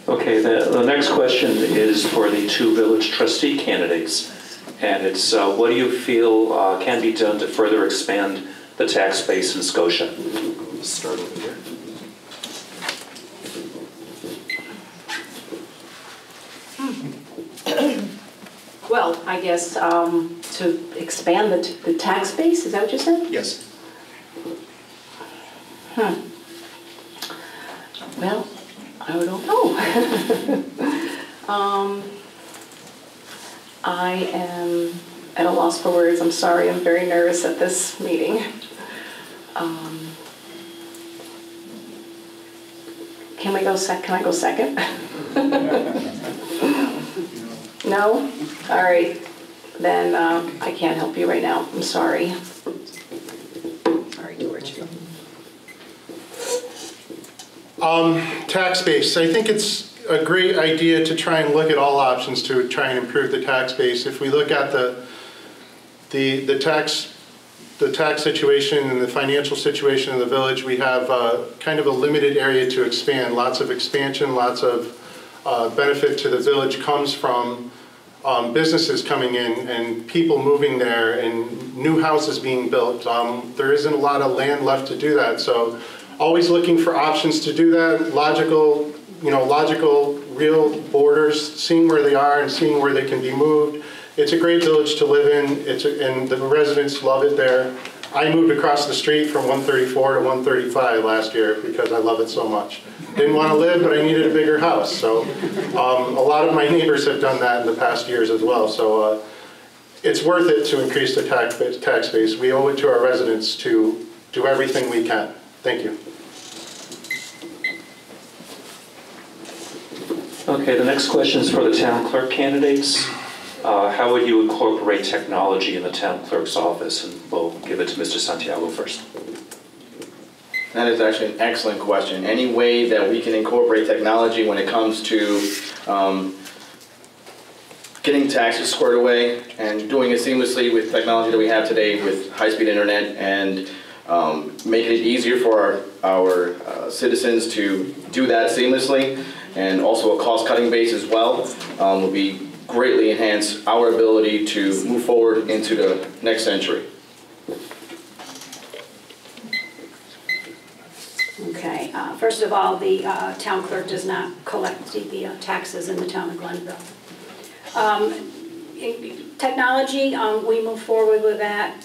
Okay, the next question is for the 2 village trustee candidates. And it's, what do you feel can be done to further expand the tax base in Scotia? Let's start over here. Well, I guess to expand the tax base, is that what you said? Yes. Well, I don't know. I am at a loss for words. I'm sorry, I'm very nervous at this meeting. Can I go second? No? All right. Then I can't help you right now. I'm sorry. Sorry, George. Tax base. I think it's a great idea to try and look at all options to try and improve the tax base. If we look at the tax situation and the financial situation in the village, we have kind of a limited area to expand. Lots of expansion, lots of benefit to the village comes from businesses coming in and people moving there and new houses being built. There isn't a lot of land left to do that, so always looking for options to do that. Logical, real borders, seeing where they are and seeing where they can be moved. It's a great village to live in, and the residents love it there. I moved across the street from 134 to 135 last year because I love it so much. Didn't want to live, but I needed a bigger house. So a lot of my neighbors have done that in the past years as well. So it's worth it to increase the tax base. We owe it to our residents to do everything we can. Thank you. Okay, the next question is for the town clerk candidates. How would you incorporate technology in the town clerk's office? And we'll give it to Mr. Santiago first. That is actually an excellent question. Any way that we can incorporate technology when it comes to getting taxes squared away and doing it seamlessly with technology that we have today with high-speed internet and making it easier for our citizens to do that seamlessly, and also a cost-cutting base as well, will be greatly enhance our ability to move forward into the next century. Okay, first of all, the town clerk does not collect the taxes in the town of Glenville. Technology, we move forward with that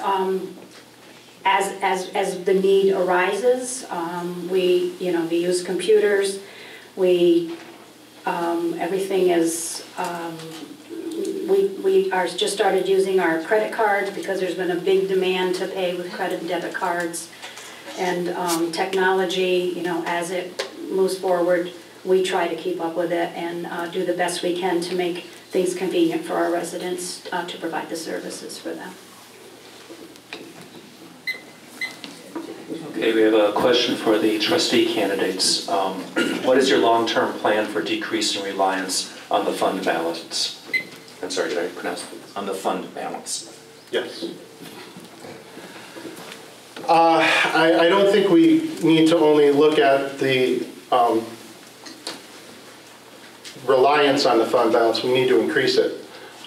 as the need arises. We use computers. Everything is. We are just started using our credit cards because there's been a big demand to pay with credit and debit cards. And technology, as it moves forward, we try to keep up with it and do the best we can to make things convenient for our residents to provide the services for them. Okay, we have a question for the trustee candidates. What is your long-term plan for decreasing reliance on the fund balance? I'm sorry, did I pronounce it? On the fund balance? Yes. I don't think we need to only look at the reliance on the fund balance. We need to increase it.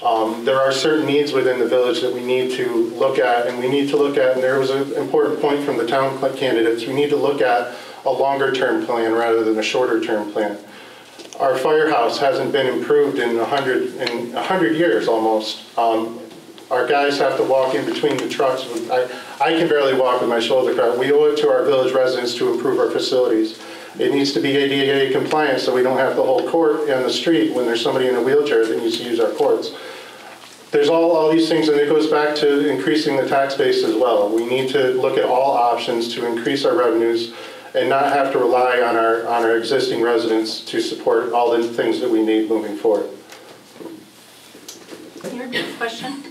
There are certain needs within the village that we need to look at, and there was an important point from the town candidates, we need to look at a longer-term plan rather than a shorter-term plan. Our firehouse hasn't been improved in 100 years almost. Our guys have to walk in between the trucks. I can barely walk with my shoulder card. We owe it to our village residents to improve our facilities. It needs to be ADA compliant so we don't have the whole court on the street when there's somebody in a wheelchair that needs to use our courts. There's all these things, and it goes back to increasing the tax base as well. We need to look at all options to increase our revenues and not have to rely on our existing residents to support all the things that we need moving forward. Your question?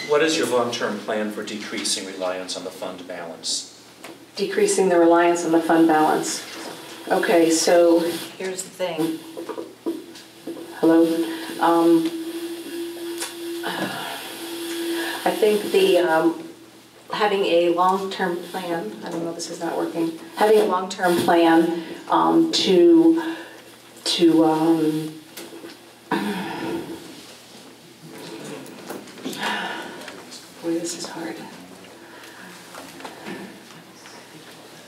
What is your long-term plan for decreasing reliance on the fund balance? Decreasing the reliance on the fund balance. Okay, so... Here's the thing. Hello? I think having a long-term plan, I don't know, this is not working, having a long-term plan boy, this is hard.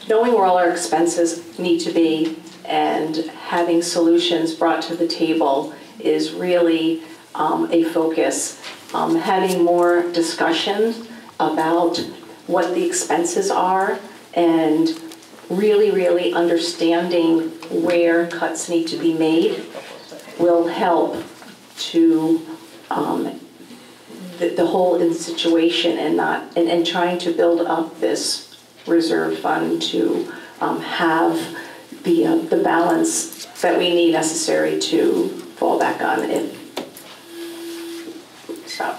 Knowing where all our expenses need to be and having solutions brought to the table is really a focus, having more discussions about what the expenses are and really, really understanding where cuts need to be made will help to the whole situation and trying to build up this reserve fund to have the balance that we need necessary to fall back on it. So.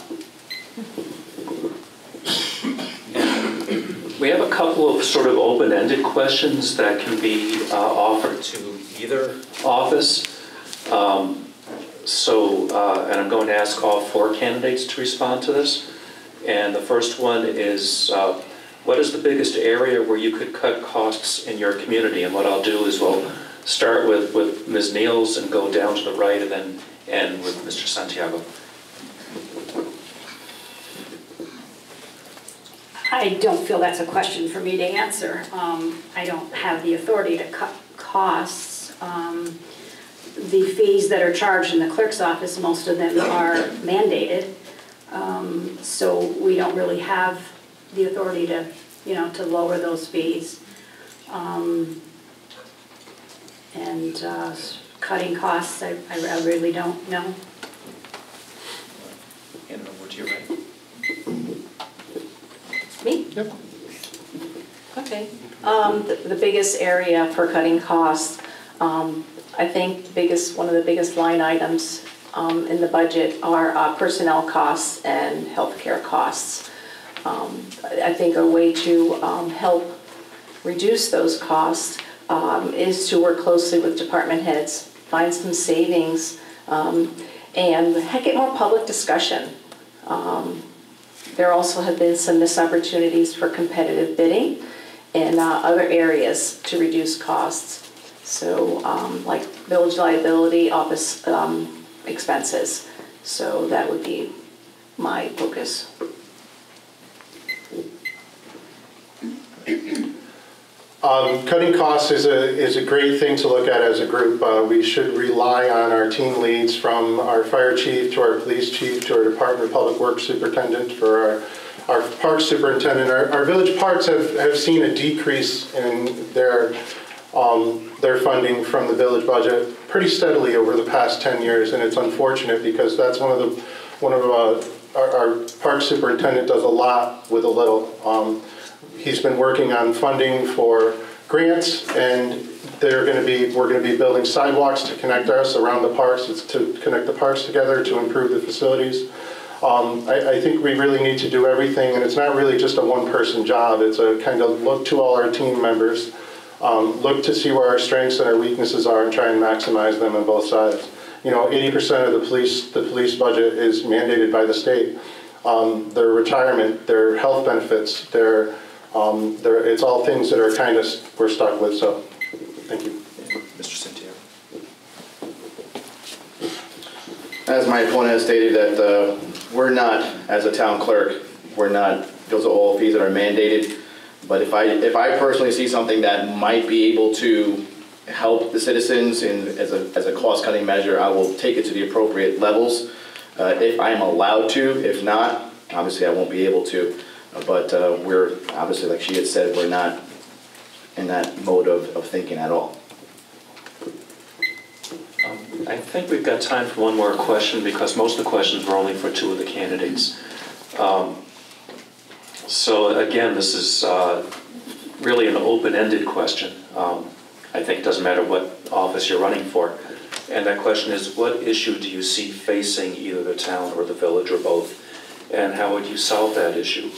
We have a couple of sort of open-ended questions that can be offered to either office. And I'm going to ask all 4 candidates to respond to this. And the first one is, what is the biggest area where you could cut costs in your community? And what I'll do is we'll start with Ms. Niels and go down to the right and then end with Mr. Santiago. I don't feel that's a question for me to answer. I don't have the authority to cut costs. The fees that are charged in the clerk's office, most of them are mandated. So we don't really have the authority to, to lower those fees. Cutting costs, I really don't know. Hand it over to your right. Me? Yep. Okay. The biggest area for cutting costs, I think one of the biggest line items in the budget are personnel costs and healthcare costs. I think a way to help reduce those costs is to work closely with department heads, find some savings, and get more public discussion. There also have been some missed opportunities for competitive bidding in other areas to reduce costs. So like village liability, office expenses. So that would be my focus. Cutting costs is a great thing to look at as a group. We should rely on our team leads, from our fire chief to our police chief to our Department of Public Works superintendent, for our park superintendent. Our village parks have seen a decrease in their funding from the village budget pretty steadily over the past 10 years, and it's unfortunate because that's our park superintendent does a lot with a little. He's been working on funding for grants, and we're going to be building sidewalks to connect us around the parks. It's to connect the parks together to improve the facilities. I think we really need to do everything, and it's not really just a one-person job. It's a kind of look to all our team members, look to see where our strengths and our weaknesses are, and try and maximize them on both sides. 80% of the police budget is mandated by the state. Their retirement, their health benefits, it's all things that are kind of we're stuck with. So, thank you, Mr. Santiago. As my opponent has stated, that we're not, as a town clerk, those are all fees that are mandated. But if I personally see something that might be able to help the citizens as a cost-cutting measure, I will take it to the appropriate levels if I am allowed to. If not, obviously I won't be able to. But we're obviously, like she had said, we're not in that mode of thinking at all. I think we've got time for one more question because most of the questions were only for 2 of the candidates. So again, this is really an open-ended question. I think it doesn't matter what office you're running for. And that question is, what issue do you see facing either the town or the village or both? And how would you solve that issue?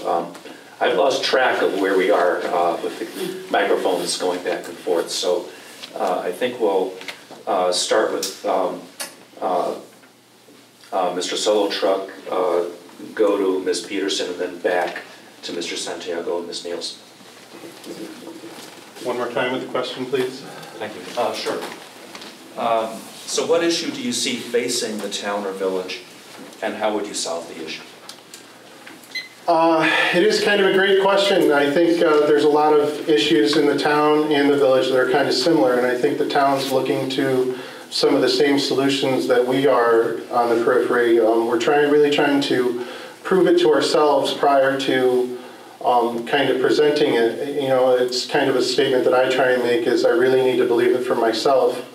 I've lost track of where we are with the microphones going back and forth. So I think we'll start with Mr. Solo Truck, go to Ms. Peterson, and then back to Mr. Santiago and Ms. Niels. one more time with the question, please. Thank you. Sure. So what issue do you see facing the town or village, and how would you solve the issue? It is kind of a great question. I think there's a lot of issues in the town and the village that are kind of similar, and I think the town's looking to some of the same solutions that we are on the periphery. We're really trying to prove it to ourselves prior to kind of presenting it. You know, it's kind of a statement that I try and make is I really need to believe it for myself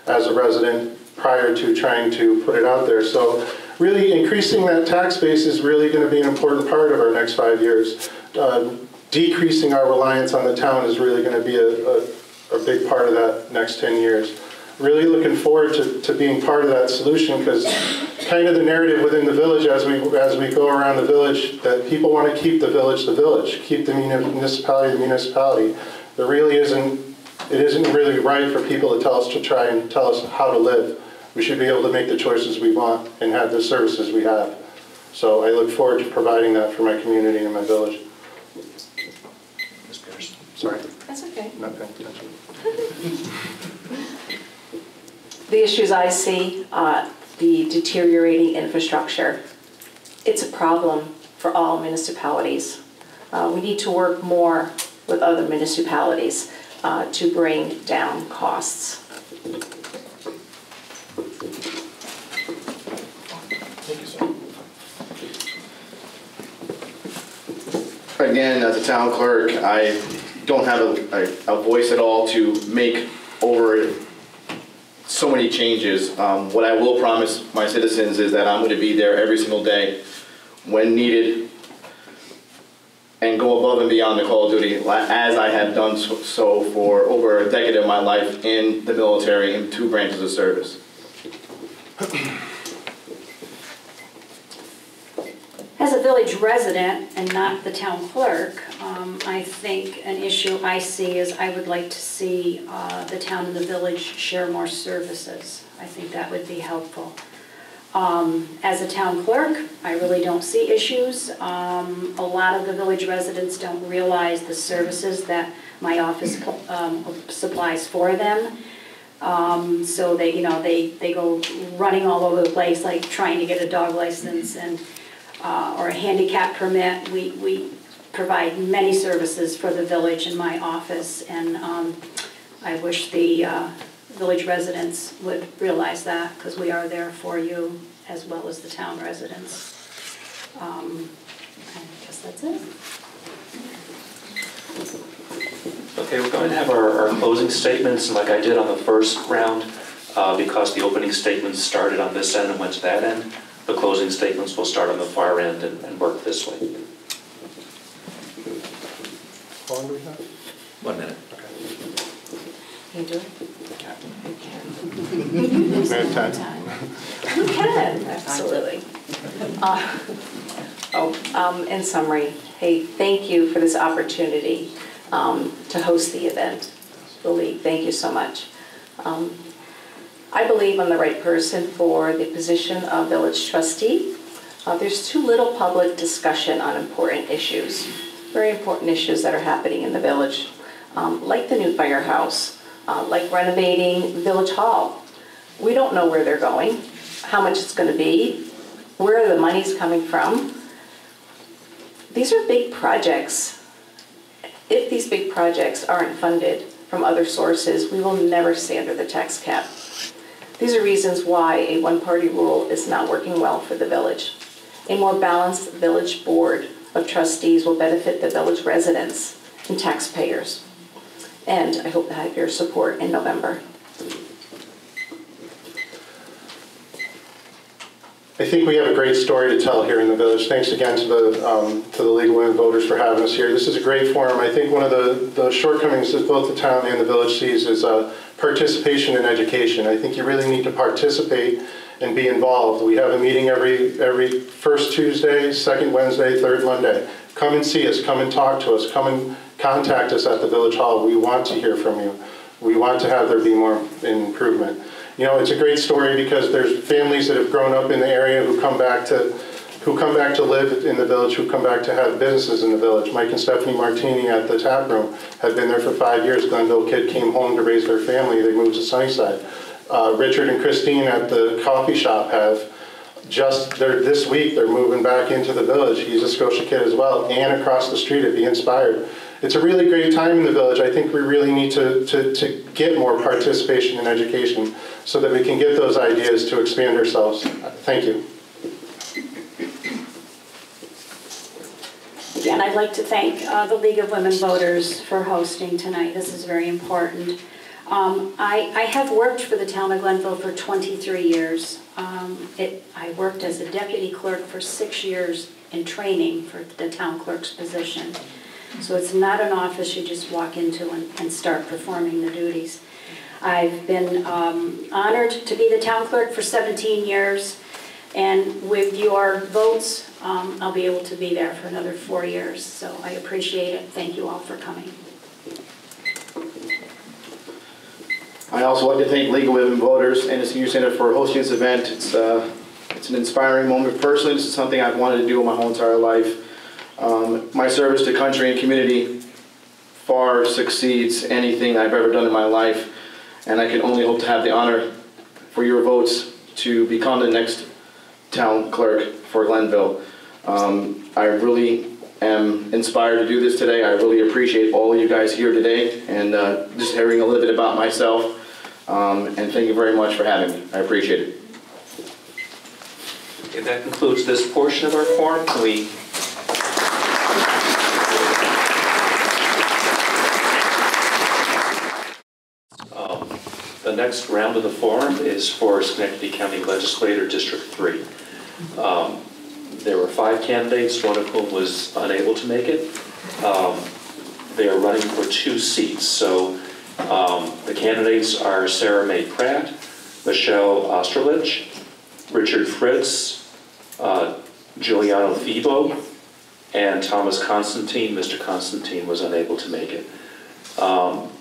as a resident prior to trying to put it out there. So really increasing that tax base is really going to be an important part of our next 5 years. Decreasing our reliance on the town is really going to be a big part of that next 10 years. Really looking forward to being part of that solution, because kind of the narrative within the village as we go around the village, that people want to keep the village, keep the municipality. There really isn't, it isn't really right for people to try and tell us how to live. We should be able to make the choices we want and have the services we have. So I look forward to providing that for my community and my village. Ms. Pierce. Sorry. That's okay. Not paying attention. The issues I see, the deteriorating infrastructure, it's a problem for all municipalities. We need to work more with other municipalities to bring down costs. Thank you, sir. Again, as a town clerk, I don't have a voice at all to make over so many changes. What I will promise my citizens is that I'm going to be there every single day when needed and go above and beyond the call of duty, as I have done so for over a decade of my life in the military in 2 branches of service. As a village resident and not the town clerk, I think an issue I see is I would like to see the town and the village share more services. I think that would be helpful. As a town clerk, I really don't see issues. A lot of the village residents don't realize the services that my office supplies for them. So they go running all over the place, like trying to get a dog license and or a handicap permit. We provide many services for the village in my office, and I wish the village residents would realize that, because we are there for you as well as the town residents. I guess that's it. Okay, we're going to have our closing statements, like I did on the first round, because the opening statements started on this end and went to that end. The closing statements will start on the far end and work this way. How long do we have? 1 minute. Can you do it? We have time. You can, absolutely. In summary, hey, thank you for this opportunity to host the event, the League. Thank you so much. I believe I'm the right person for the position of village trustee. There's too little public discussion on important issues, very important issues that are happening in the village, like the new firehouse, like renovating Village Hall. We don't know where they're going, how much it's going to be, where the money's coming from. These are big projects. If these big projects aren't funded from other sources, we will never stay under the tax cap. These are reasons why a one-party rule is not working well for the village. A more balanced village board of trustees will benefit the village residents and taxpayers. And I hope to have your support in November. I think we have a great story to tell here in the village. Thanks again to the League of Women Voters for having us here. This is a great forum. I think one of the shortcomings that both the town and the village sees is participation in education. I think you really need to participate and be involved. We have a meeting every first Tuesday, second Wednesday, third Monday. Come and see us, come and talk to us, come and contact us at the Village Hall. We want to hear from you. We want to have there be more improvement. You know, it's a great story because there's families that have grown up in the area who come back to live in the village, who come back to have businesses in the village. Mike and Stephanie Martini at the tap room have been there for 5 years. Glenville kid came home to raise their family. They moved to Sunnyside. Richard and Christine at the coffee shop have this week they're moving back into the village. He's a Scotia kid as well. And across the street at Be Inspired it's a really great time in the village. I think we really need to get more participation in education so that we can get those ideas to expand ourselves. Thank you. Again, I'd like to thank the League of Women Voters for hosting tonight. This is very important. I have worked for the town of Glenville for 23 years. I worked as a deputy clerk for 6 years in training for the town clerk's position. So it's not an office you just walk into and start performing the duties. I've been honored to be the town clerk for 17 years, and with your votes, I'll be able to be there for another 4 years. So I appreciate it. Thank you all for coming. I also like to thank League of Women Voters and the Senior Center for hosting this event. It's an inspiring moment. Personally, this is something I've wanted to do my whole entire life. My service to country and community far succeeds anything I've ever done in my life, and I can only hope to have the honor for your votes to become the next town clerk for Glenville. I really am inspired to do this today. I really appreciate all of you guys here today, and just hearing a little bit about myself, and thank you very much for having me. I appreciate it. Okay, that concludes this portion of our forum. Can we the next round of the forum is for Schenectady County Legislator District 3. There were 5 candidates, one of whom was unable to make it. They are running for 2 seats. So the candidates are Sarah Mae Pratt, Michelle Osterlich, Richard Fritz, Giuliano Febo, and Thomas Constantine. Mr. Constantine was unable to make it.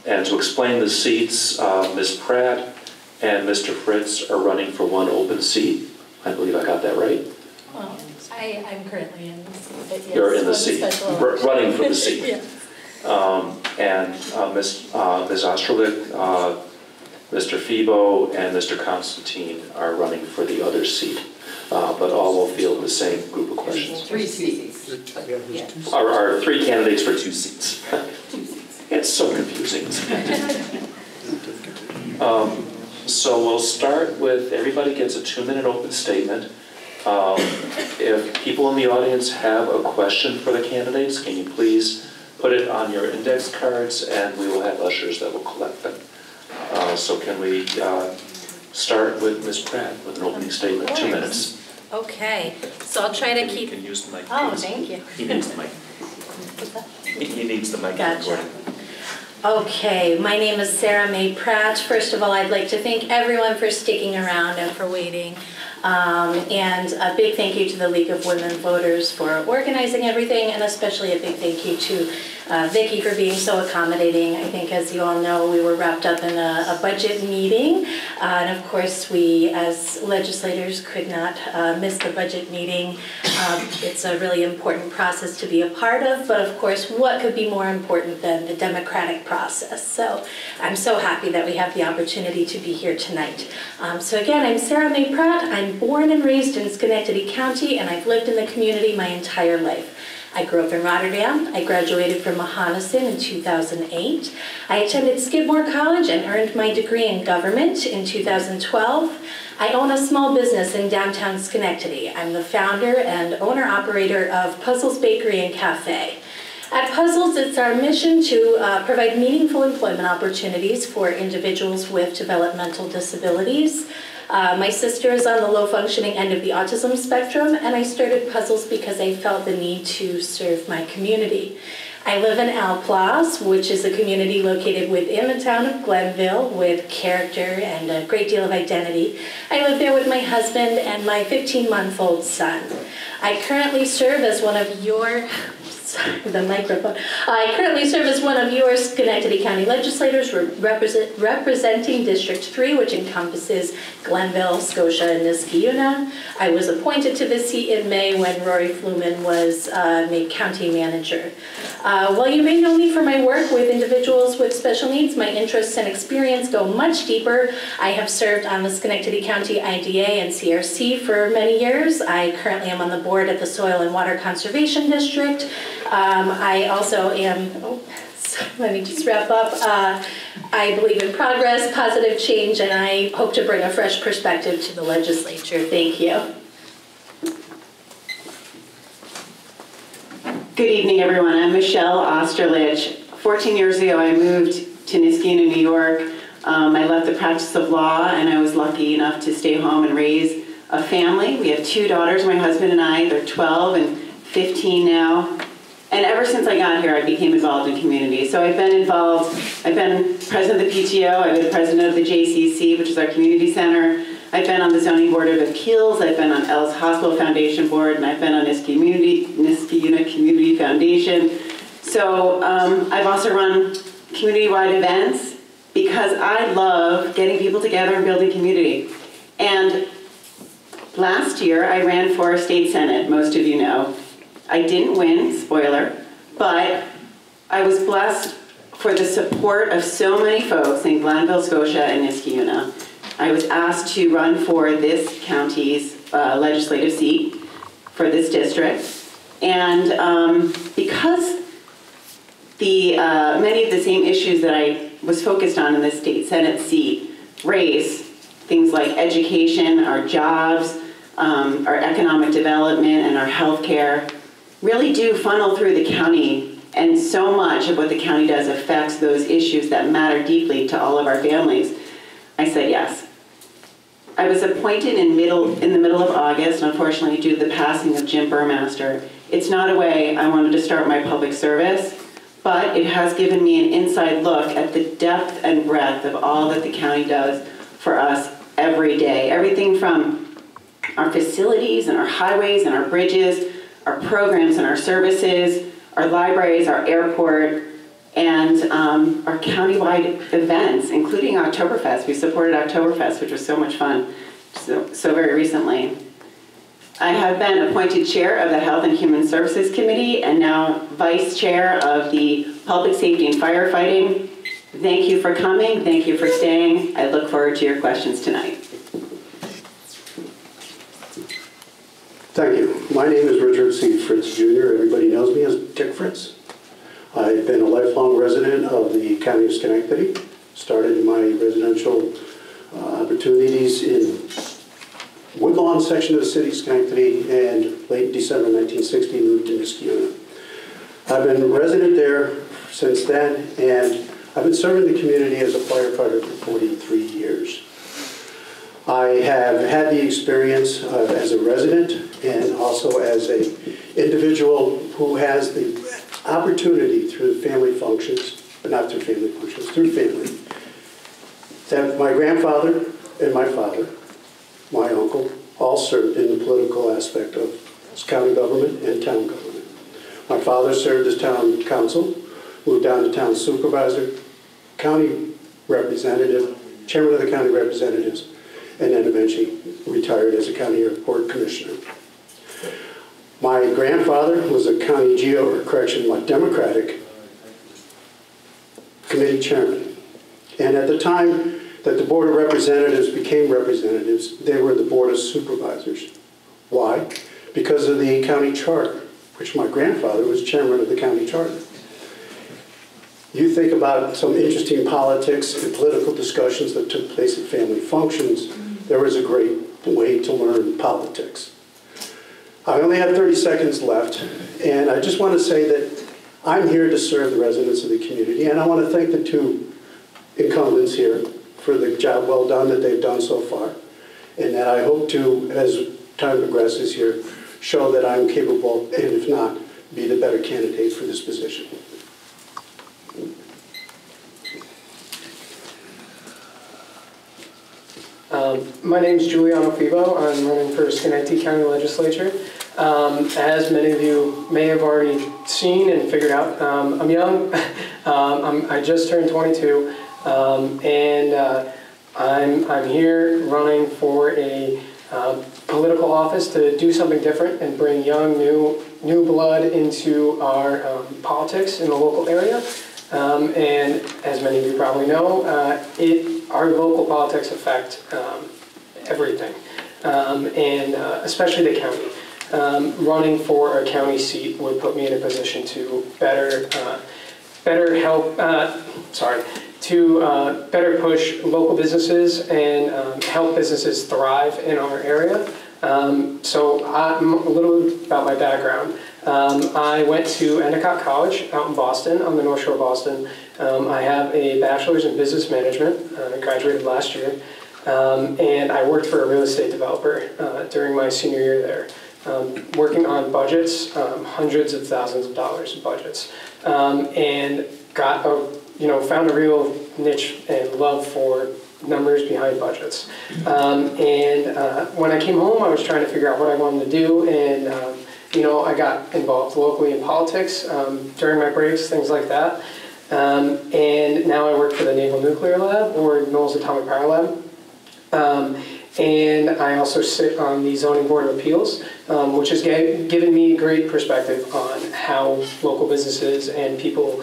And to explain the seats, Ms. Pratt and Mr. Fritz are running for 1 open seat. I believe I got that right. Well, I'm currently in the seat. Yes, You're in the seat, running for the seat. Yes. And Ms. Osterlich, Mr. Febo, and Mr. Constantine are running for the other seat. But all will field the same group of questions. 3 seats. Are 3 candidates for 2 seats. It's so confusing. So we'll start with, everybody gets a 2-minute open statement. If people in the audience have a question for the candidates, can you please put it on your index cards, and we will have ushers that will collect them. So can we start with Ms. Pratt with an opening statement, 2 minutes. Okay, so I'll try to keep... You can use the mic. Oh, please. thank you. He needs the mic. What's that? He needs the mic. Gotcha. Okay, my name is Sarah Mae Pratt. First of all, I'd like to thank everyone for sticking around and for waiting. And a big thank you to the League of Women Voters for organizing everything, and especially a big thank you to Vicki for being so accommodating. I think, as you all know, we were wrapped up in a budget meeting, and of course we as legislators could not miss the budget meeting. It's a really important process to be a part of, but of course what could be more important than the democratic process? So I'm so happy that we have the opportunity to be here tonight. So again, I'm Sarah Mae Pratt. I'm born and raised in Schenectady County, and I've lived in the community my entire life. I grew up in Rotterdam. I graduated from Mohonasen in 2008. I attended Skidmore College and earned my degree in government in 2012. I own a small business in downtown Schenectady. I'm the founder and owner-operator of Puzzles Bakery and Cafe. At Puzzles, it's our mission to provide meaningful employment opportunities for individuals with developmental disabilities. My sister is on the low-functioning end of the autism spectrum, and I started Puzzles because I felt the need to serve my community. I live in Alplaus, which is a community located within the town of Glenville with character and a great deal of identity. I live there with my husband and my 15-month-old son. I currently serve as one of your... the microphone. I currently serve as one of your Schenectady County legislators representing District 3, which encompasses Glenville, Scotia, and Niskayuna. I was appointed to this seat in May when Rory Fluman was made county manager. While you may know me for my work with individuals with special needs, my interests and experience go much deeper. I have served on the Schenectady County IDA and CRC for many years. I currently am on the board at the Soil and Water Conservation District. I also am, let me just wrap up. I believe in progress, positive change, and I hope to bring a fresh perspective to the legislature. Thank you. Good evening, everyone. I'm Michelle Osterlich. 14 years ago, I moved to Niskayuna, New York. I left the practice of law, and I was lucky enough to stay home and raise a family. We have 2 daughters, my husband and I. They're 12 and 15 now. And ever since I got here, I became involved in community. So I've been involved. I've been president of the PTO. I've been president of the JCC, which is our community center. I've been on the Zoning Board of Appeals. I've been on Ellis Hospital Foundation Board, and I've been on Niskayuna Community Foundation. So I've also run community-wide events because I love getting people together and building community. And last year, I ran for state senate, most of you know. I didn't win, spoiler, but I was blessed for the support of so many folks in Glenville, Scotia, and Niskayuna. I was asked to run for this county's legislative seat for this district. And because many of the same issues that I was focused on in the state senate seat, race, things like education, our jobs, our economic development, and our health care, really do funnel through the county, and so much of what the county does affects those issues that matter deeply to all of our families. I said yes. I was appointed in the middle of August, unfortunately due to the passing of Jim Burmaster. It's not a way I wanted to start my public service, but it has given me an inside look at the depth and breadth of all that the county does for us every day. Everything from our facilities and our highways and our bridges, our programs and our services, our libraries, our airport, and our countywide events, including Oktoberfest. We supported Oktoberfest, which was so much fun, so very recently. I have been appointed chair of the Health and Human Services Committee and now vice chair of the Public Safety and Firefighting. Thank you for coming, thank you for staying. I look forward to your questions tonight. Thank you. My name is Richard C. Fritz Jr. Everybody knows me as Dick Fritz. I've been a lifelong resident of the County of Schenectady. Started my residential opportunities in Woodlawn section of the city of Schenectady, and late December 1960 moved to Niskayuna. I've been a resident there since then, and I've been serving the community as a firefighter for 43 years. I have had the experience as a resident and also as an individual who has the opportunity through family functions, but not through family functions, through family, that my grandfather and my father, my uncle, all served in the political aspect of county government and town government. My father served as town council, moved down to town supervisor, county representative, chairman of the county representatives, and then eventually retired as a county airport commissioner. My grandfather was a county Democratic committee chairman. And at the time that the Board of Representatives became representatives, they were the Board of Supervisors. Why? Because of the county charter, which my grandfather was chairman of the county charter. You think about some interesting politics and political discussions that took place at family functions, there was a great way to learn politics. I only have 30 seconds left, and I just want to say that I'm here to serve the residents of the community, and I want to thank the 2 incumbents here for the job well done that they've done so far, and that I hope to, as time progresses here, show that I'm capable, and if not, be the better candidate for this position. My name is Giuliano Fibo. I'm running for Schenectady County Legislature. As many of you may have already seen and figured out, I'm young. I just turned 22, and I'm here running for a political office to do something different and bring young, new blood into our politics in the local area. And as many of you probably know, our local politics affect everything, and especially the county. Running for a county seat would put me in a position to better better help, to better push local businesses and help businesses thrive in our area. So a little about my background. I went to Endicott College out in Boston, on the North Shore of Boston. I have a bachelor's in business management. I graduated last year. And I worked for a real estate developer during my senior year there, working on budgets, hundreds of thousands of dollars in budgets, and found a real niche and love for numbers behind budgets. When I came home, I was trying to figure out what I wanted to do, and I got involved locally in politics during my breaks, things like that. And now I work for the Naval Nuclear Lab, or Knowles Atomic Power Lab. And I also sit on the Zoning Board of Appeals, which has given me great perspective on how local businesses and people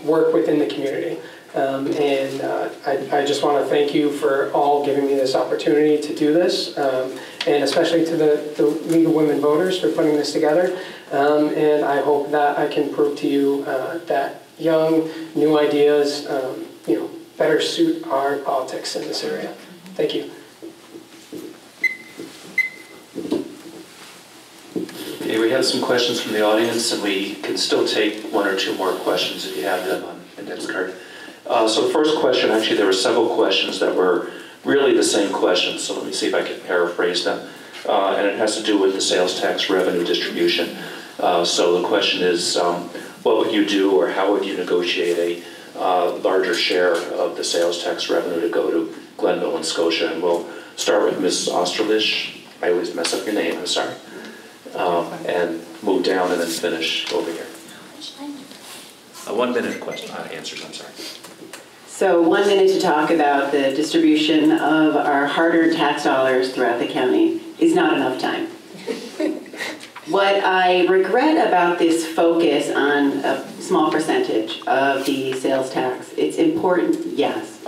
work within the community. I just want to thank you for all giving me this opportunity to do this, and especially to the League of Women Voters for putting this together. And I hope that I can prove to you that young, new ideas, better suit our politics in this area. Thank you. Okay, we have some questions from the audience, and we can still take one or two more questions if you have them on index card. So the first question, actually there were several questions that were really the same questions, so let me see if I can paraphrase them. And it has to do with the sales tax revenue distribution. So the question is, what would you do, or how would you negotiate a larger share of the sales tax revenue to go to Glenville and Scotia? And we'll start with Ms. Osterlich. I always mess up your name, I'm sorry. And move down and then finish over here. 1 minute question, answers, I'm sorry. So 1 minute to talk about the distribution of our hard-earned tax dollars throughout the county is not enough time. What I regret about this focus on a small percentage of the sales tax, it's important, yes,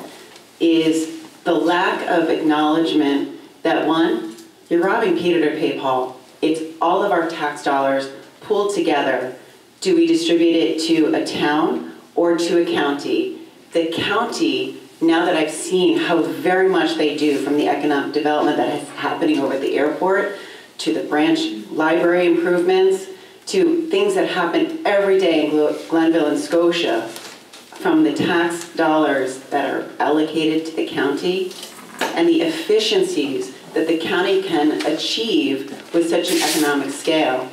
is the lack of acknowledgement that, one, you're robbing Peter to pay Paul. It's all of our tax dollars pooled together. Do we distribute it to a town or to a county? The county, now that I've seen how very much they do, from the economic development that is happening over at the airport, to the branch library improvements, to things that happen every day in Glenville and Scotia, from the tax dollars that are allocated to the county and the efficiencies that the county can achieve with such an economic scale.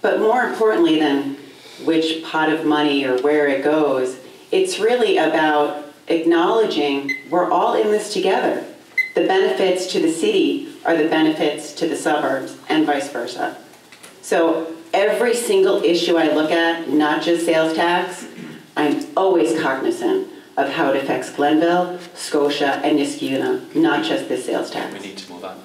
But more importantly than which pot of money or where it goes, it's really about acknowledging we're all in this together. The benefits to the city are the benefits to the suburbs and vice versa. So every single issue I look at, not just sales tax, I'm always cognizant of how it affects Glenville, Scotia, and Niskayuna, not just this sales tax. We need to move on.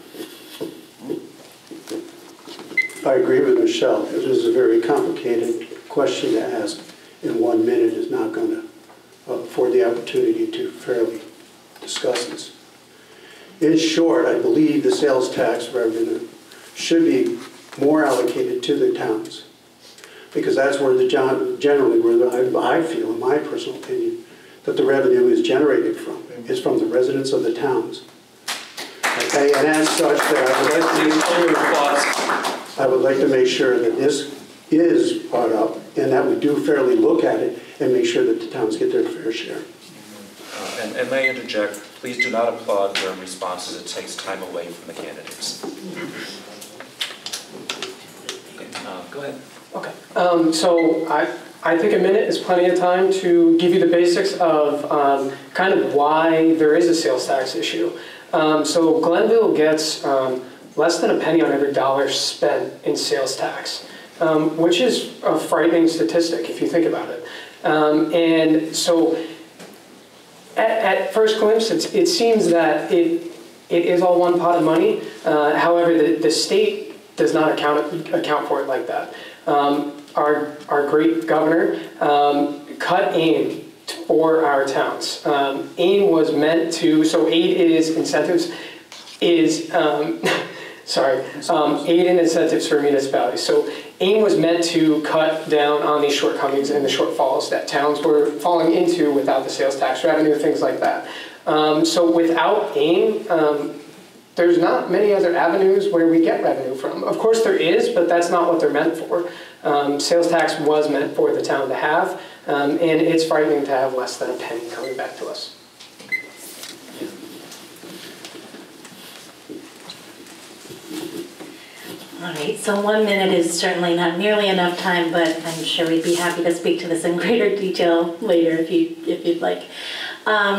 I agree with Michelle. It is a very complicated question to ask, and 1 minute is not going to afford the opportunity to fairly discuss this. In short, I believe the sales tax revenue should be more allocated to the towns, because that's where generally where I feel, in my personal opinion, that the revenue is generated from. It's from the residents of the towns. Okay, and as such, that I would like to make sure that this is brought up and that we do fairly look at it and make sure that the towns get their fair share. And may I interject, please do not applaud during responses. It takes time away from the candidates. Okay, go ahead. Okay. So I think a minute is plenty of time to give you the basics of kind of why there is a sales tax issue. So Glenville gets less than a penny on every dollar spent in sales tax, which is a frightening statistic if you think about it. And so at first glimpse, it seems that it is all one pot of money. However, the state does not account for it like that. Our great governor cut AIM for our towns. AIM was meant to, so aid is incentives, is aid and incentives for municipalities. So AIM was meant to cut down on these shortcomings and the shortfalls that towns were falling into without the sales tax revenue, things like that. So without AIM, there's not many other avenues where we get revenue from. Of course there is, but that's not what they're meant for. Sales tax was meant for the town to have, and it's frightening to have less than a penny coming back to us. All right, so 1 minute is certainly not nearly enough time, but I'm sure we'd be happy to speak to this in greater detail later if you'd like.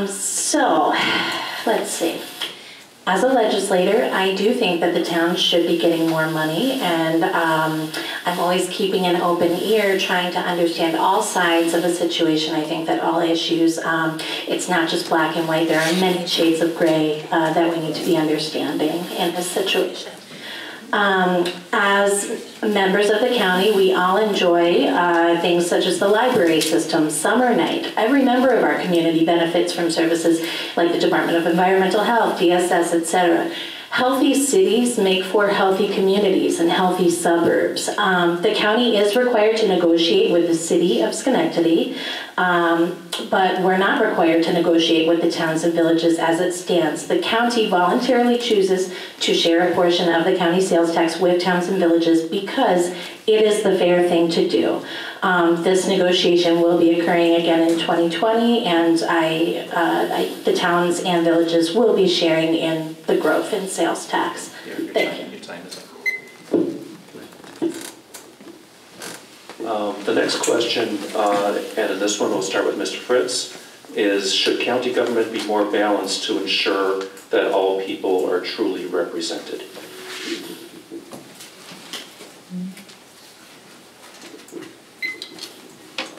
So, let's see. As a legislator, I do think that the town should be getting more money, and I'm always keeping an open ear, trying to understand all sides of a situation. I think that all issues, it's not just black and white. There are many shades of gray that we need to be understanding in this situation. As members of the county, we all enjoy things such as the library system, summer night. Every member of our community benefits from services like the Department of Environmental Health, DSS, etc. Healthy cities make for healthy communities and healthy suburbs. The county is required to negotiate with the city of Schenectady, but we're not required to negotiate with the towns and villages as it stands. The county voluntarily chooses to share a portion of the county sales tax with towns and villages because it is the fair thing to do. This negotiation will be occurring again in 2020, and the towns and villages will be sharing in the growth in sales tax. Thank you. Your time is up. The next question, and in this one we'll start with Mr. Fritz, is should county government be more balanced to ensure that all people are truly represented?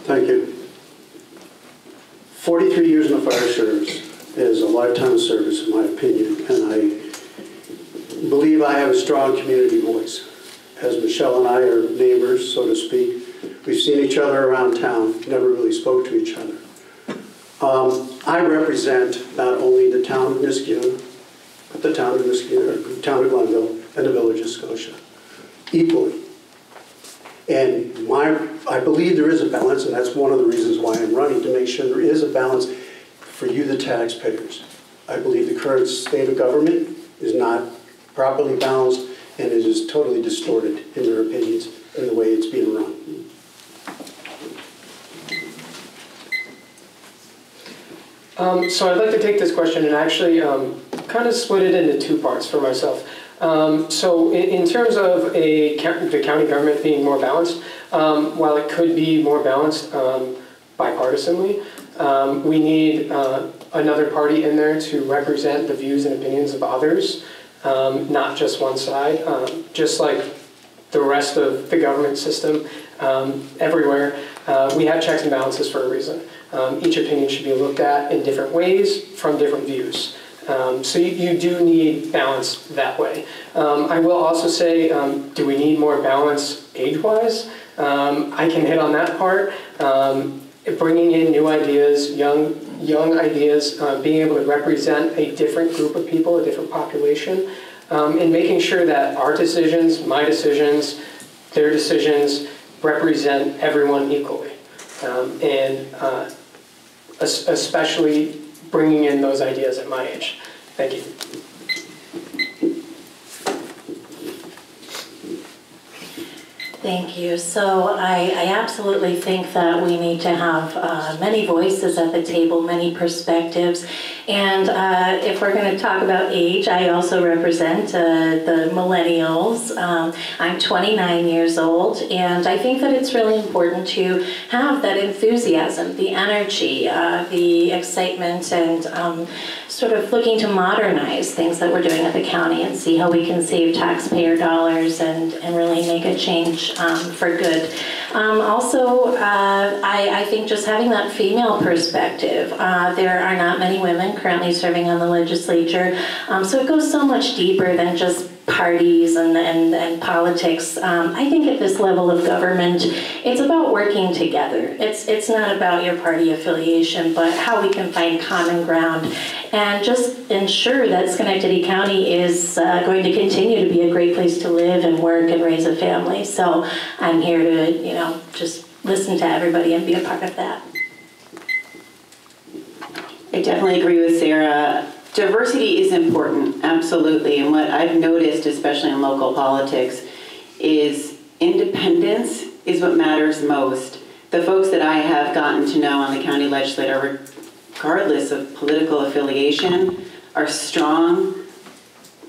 Thank you. 43 years in the fire service is a lifetime of service, in my opinion, and I believe I have a strong community voice. As Michelle and I are neighbors, so to speak, we've seen each other around town, never really spoke to each other. I represent not only the town of Niskayuna, but the town of Niskayuna, town of Glenville, and the village of Scotia, equally. And I believe there is a balance, and that's one of the reasons why I'm running, to make sure there is a balance for you, the taxpayers. I believe the current state of government is not properly balanced, and it is totally distorted in their opinions in the way it's being run. So I'd like to take this question and actually kind of split it into two parts for myself. So in terms of the county government being more balanced, while it could be more balanced bipartisanly, we need another party in there to represent the views and opinions of others, not just one side. Just like the rest of the government system everywhere, we have checks and balances for a reason. Each opinion should be looked at in different ways from different views. So you do need balance that way. I will also say, do we need more balance age-wise? I can hit on that part. Bringing in new ideas, young ideas, being able to represent a different group of people, a different population, and making sure that our decisions, my decisions, their decisions represent everyone equally. Especially bringing in those ideas at my age. Thank you. Thank you. So I absolutely think that we need to have many voices at the table, many perspectives. And if we're going to talk about age, I also represent the millennials. I'm 29 years old, and I think that it's really important to have that enthusiasm, the energy, the excitement, and sort of looking to modernize things that we're doing at the county and see how we can save taxpayer dollars and really make a change for good. Also, I think just having that female perspective. There are not many women currently serving on the legislature, so it goes so much deeper than just parties and politics. I think at this level of government, it's about working together. It's not about your party affiliation, but how we can find common ground and just ensure that Schenectady County is going to continue to be a great place to live and work and raise a family. So I'm here to, just listen to everybody and be a part of that. I definitely agree with Sarah. Diversity is important, absolutely. And what I've noticed, especially in local politics, is independence is what matters most. The folks that I have gotten to know on the county legislature, regardless of political affiliation, are strong,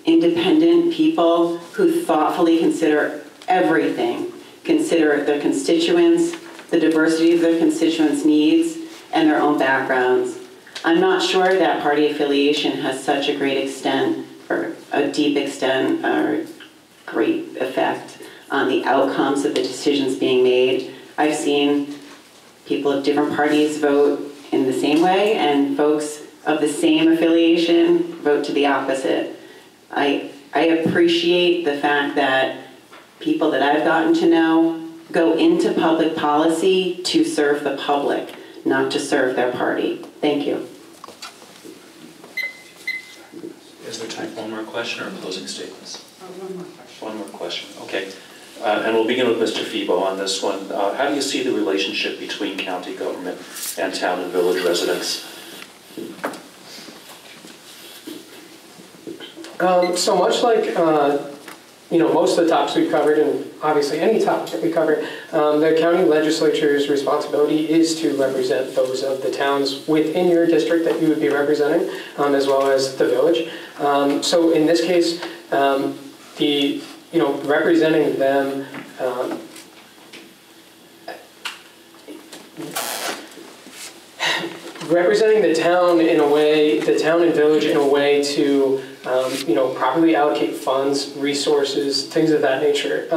independent people who thoughtfully consider everything, consider their constituents, the diversity of their constituents' needs, and their own backgrounds. I'm not sure that party affiliation has such a great extent, or a deep extent, or great effect on the outcomes of the decisions being made. I've seen people of different parties vote in the same way, and folks of the same affiliation vote to the opposite. I appreciate the fact that people that I've gotten to know go into public policy to serve the public, not to serve their party. Thank you. Is there time for one more question or closing statements? One more question. One more question, okay. And we'll begin with Mr. Febo on this one. How do you see the relationship between county government and town and village residents? So much like most of the topics we've covered, and obviously any topic that we cover, the county legislature's responsibility is to represent those of the towns within your district that you would be representing, as well as the village. So in this case, representing them, representing the town in a way, the town and village in a way to properly allocate funds, resources, things of that nature.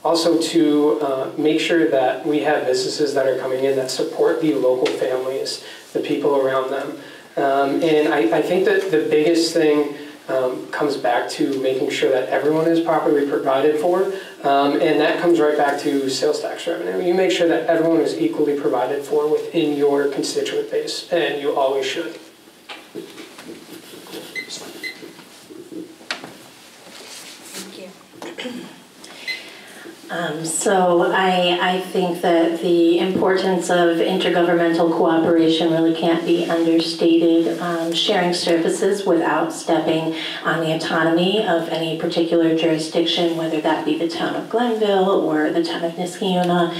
Also to make sure that we have businesses that are coming in that support the local families, the people around them. And I think that the biggest thing comes back to making sure that everyone is properly provided for, and that comes right back to sales tax revenue. You make sure that everyone is equally provided for within your constituent base, and you always should. So I think that the importance of intergovernmental cooperation really can't be understated. Sharing services without stepping on the autonomy of any particular jurisdiction, whether that be the town of Glenville or the town of Niskayuna,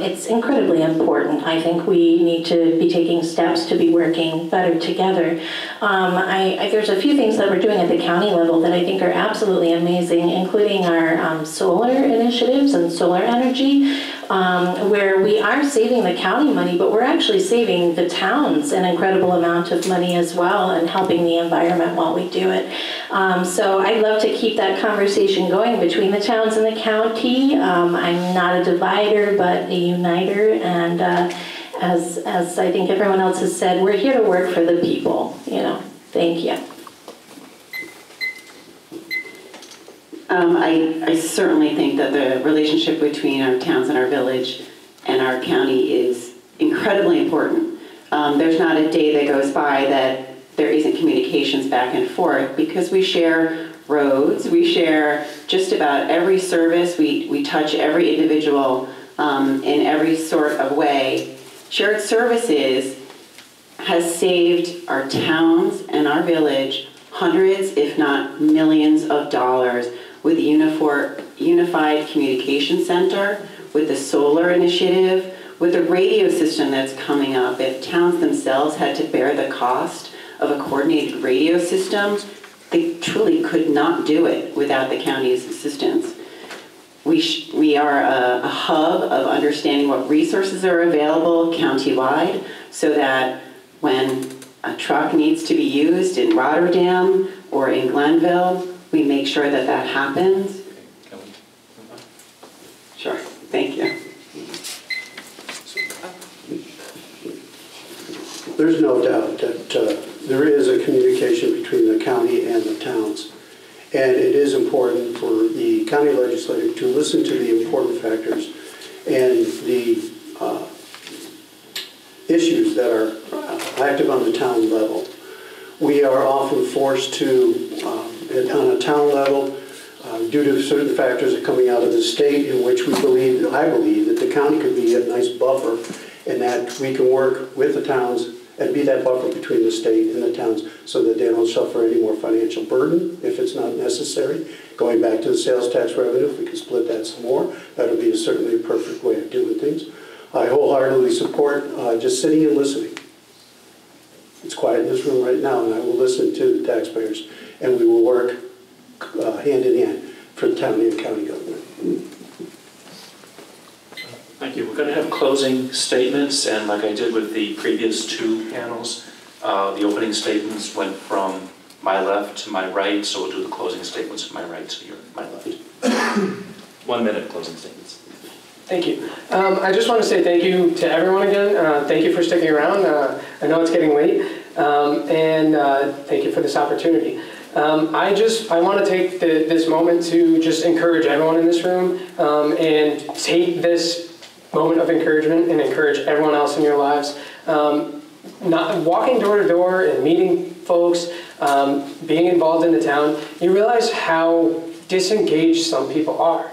it's incredibly important. I think we need to be taking steps to be working better together. There's a few things that we're doing at the county level that I think are absolutely amazing, including our solar initiatives and solar energy, where we are saving the county money, but we're actually saving the towns an incredible amount of money as well and helping the environment while we do it. So I'd love to keep that conversation going between the towns and the county. I'm not a divider, but a uniter, and as I think everyone else has said, we're here to work for the people, Thank you. I certainly think that the relationship between our towns and our village and our county is incredibly important. There's not a day that goes by that there isn't communications back and forth, because we share roads, we share just about every service, we touch every individual in every sort of way. Shared services has saved our towns and our village hundreds, if not millions of dollars, with the Unified Communication Center, with the solar initiative, with the radio system that's coming up. If towns themselves had to bear the cost of a coordinated radio system, they truly could not do it without the county's assistance. We are a hub of understanding what resources are available countywide, so that when a truck needs to be used in Rotterdam or in Glenville, we make sure that that happens. Sure, thank you. There's no doubt that there is a communication between the county and the towns. And it is important for the county legislature to listen to the important factors and the issues that are active on the town level. We are often forced to, on a town level, due to certain factors that are coming out of the state, in which I believe that the county could be a nice buffer, and that we can work with the towns and be that buffer between the state and the towns so that they don't suffer any more financial burden if it's not necessary. Going back to the sales tax revenue, if we can split that some more, that would be certainly a perfect way of doing things. I wholeheartedly support just sitting and listening. It's quiet in this room right now, and I will listen to the taxpayers, and we will work hand in hand for the town and county government. Thank you. We're going to have closing statements, and like I did with the previous two panels, the opening statements went from my left to my right, so we'll do the closing statements from my right to my left. 1 minute closing statements. Thank you. I just want to say thank you to everyone again. Thank you for sticking around. I know it's getting late, and thank you for this opportunity. I want to take this moment to just encourage everyone in this room and take this moment of encouragement and encourage everyone else in your lives. Not walking door to door and meeting folks, being involved in the town, you realize how disengaged some people are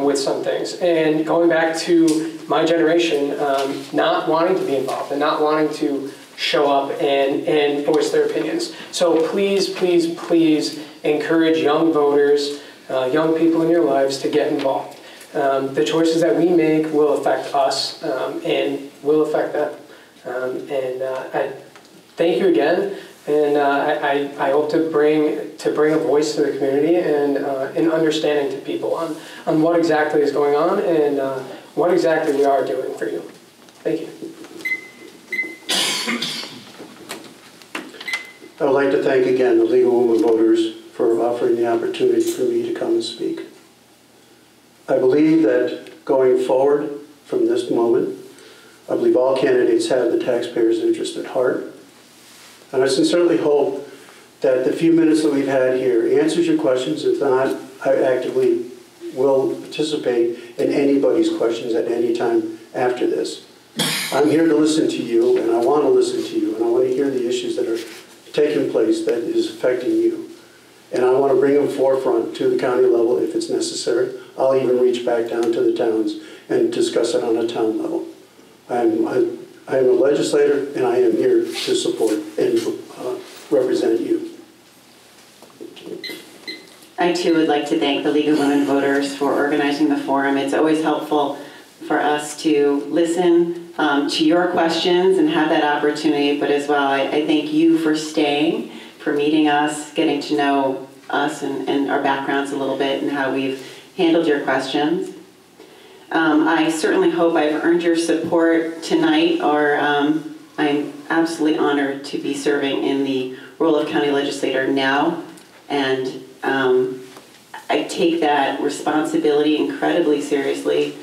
with some things. And going back to my generation, not wanting to be involved and not wanting to show up and voice their opinions. So please, please, please encourage young voters, young people in your lives to get involved. The choices that we make will affect us and will affect them. I thank you again, and I hope to bring a voice to the community and an understanding to people on what exactly is going on and what exactly we are doing for you. Thank you. I would like to thank again the League of Women Voters for offering the opportunity for me to come and speak. I believe that going forward from this moment, I believe all candidates have the taxpayers' interest at heart. And I sincerely hope that the few minutes that we've had here answers your questions. If not, I actively will participate in anybody's questions at any time after this. I'm here to listen to you, and I want to listen to you, and I want to hear the issues that are taking place that is affecting you. And I want to bring them forefront to the county level if it's necessary. I'll even reach back down to the towns and discuss it on a town level. I am a legislator, and I am here to support and represent you. I too would like to thank the League of Women Voters for organizing the forum. It's always helpful for us to listen to your questions and have that opportunity, but as well, I thank you for staying, for meeting us, getting to know us and our backgrounds a little bit and how we've handled your questions. I certainly hope I've earned your support tonight, or I'm absolutely honored to be serving in the role of county legislator now, and I take that responsibility incredibly seriously.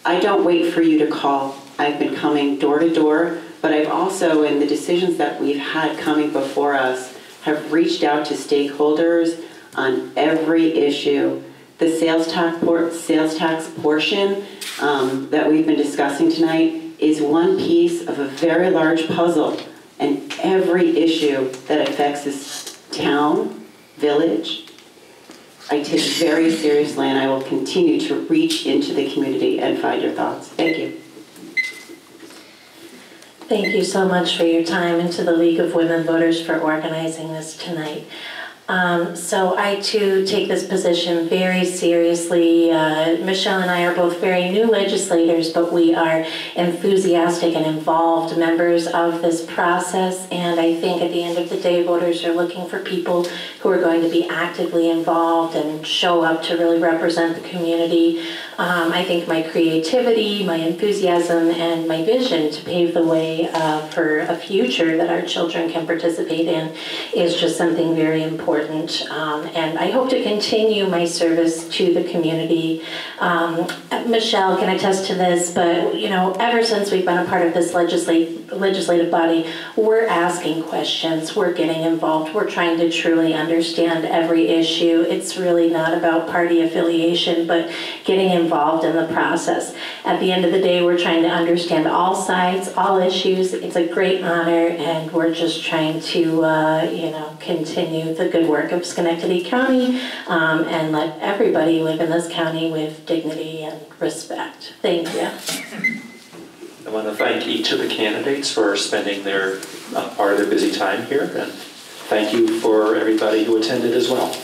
I don't wait for you to call. I've been coming door to door, but I've also, in the decisions that we've had coming before us, have reached out to stakeholders on every issue. The sales tax portion that we've been discussing tonight is one piece of a very large puzzle, and every issue that affects this town, village, I take very seriously, and I will continue to reach into the community and find your thoughts. Thank you. Thank you so much for your time, and to the League of Women Voters for organizing this tonight. So I too take this position very seriously. Michelle and I are both very new legislators, but we are enthusiastic and involved members of this process. And I think at the end of the day, voters are looking for people who are going to be actively involved and show up to really represent the community. I think my creativity, my enthusiasm, and my vision to pave the way for a future that our children can participate in is just something very important. And I hope to continue my service to the community. Michelle can attest to this, but ever since we've been a part of this legislative body, we're asking questions, we're getting involved, we're trying to truly understand every issue. It's really not about party affiliation, but getting involved in the process. At the end of the day, we're trying to understand all sides, all issues. It's a great honor, and we're just trying to, continue the good work of Schenectady County and let everybody live in this county with dignity and respect. Thank you. I want to thank each of the candidates for spending their part of their busy time here, and thank you for everybody who attended as well.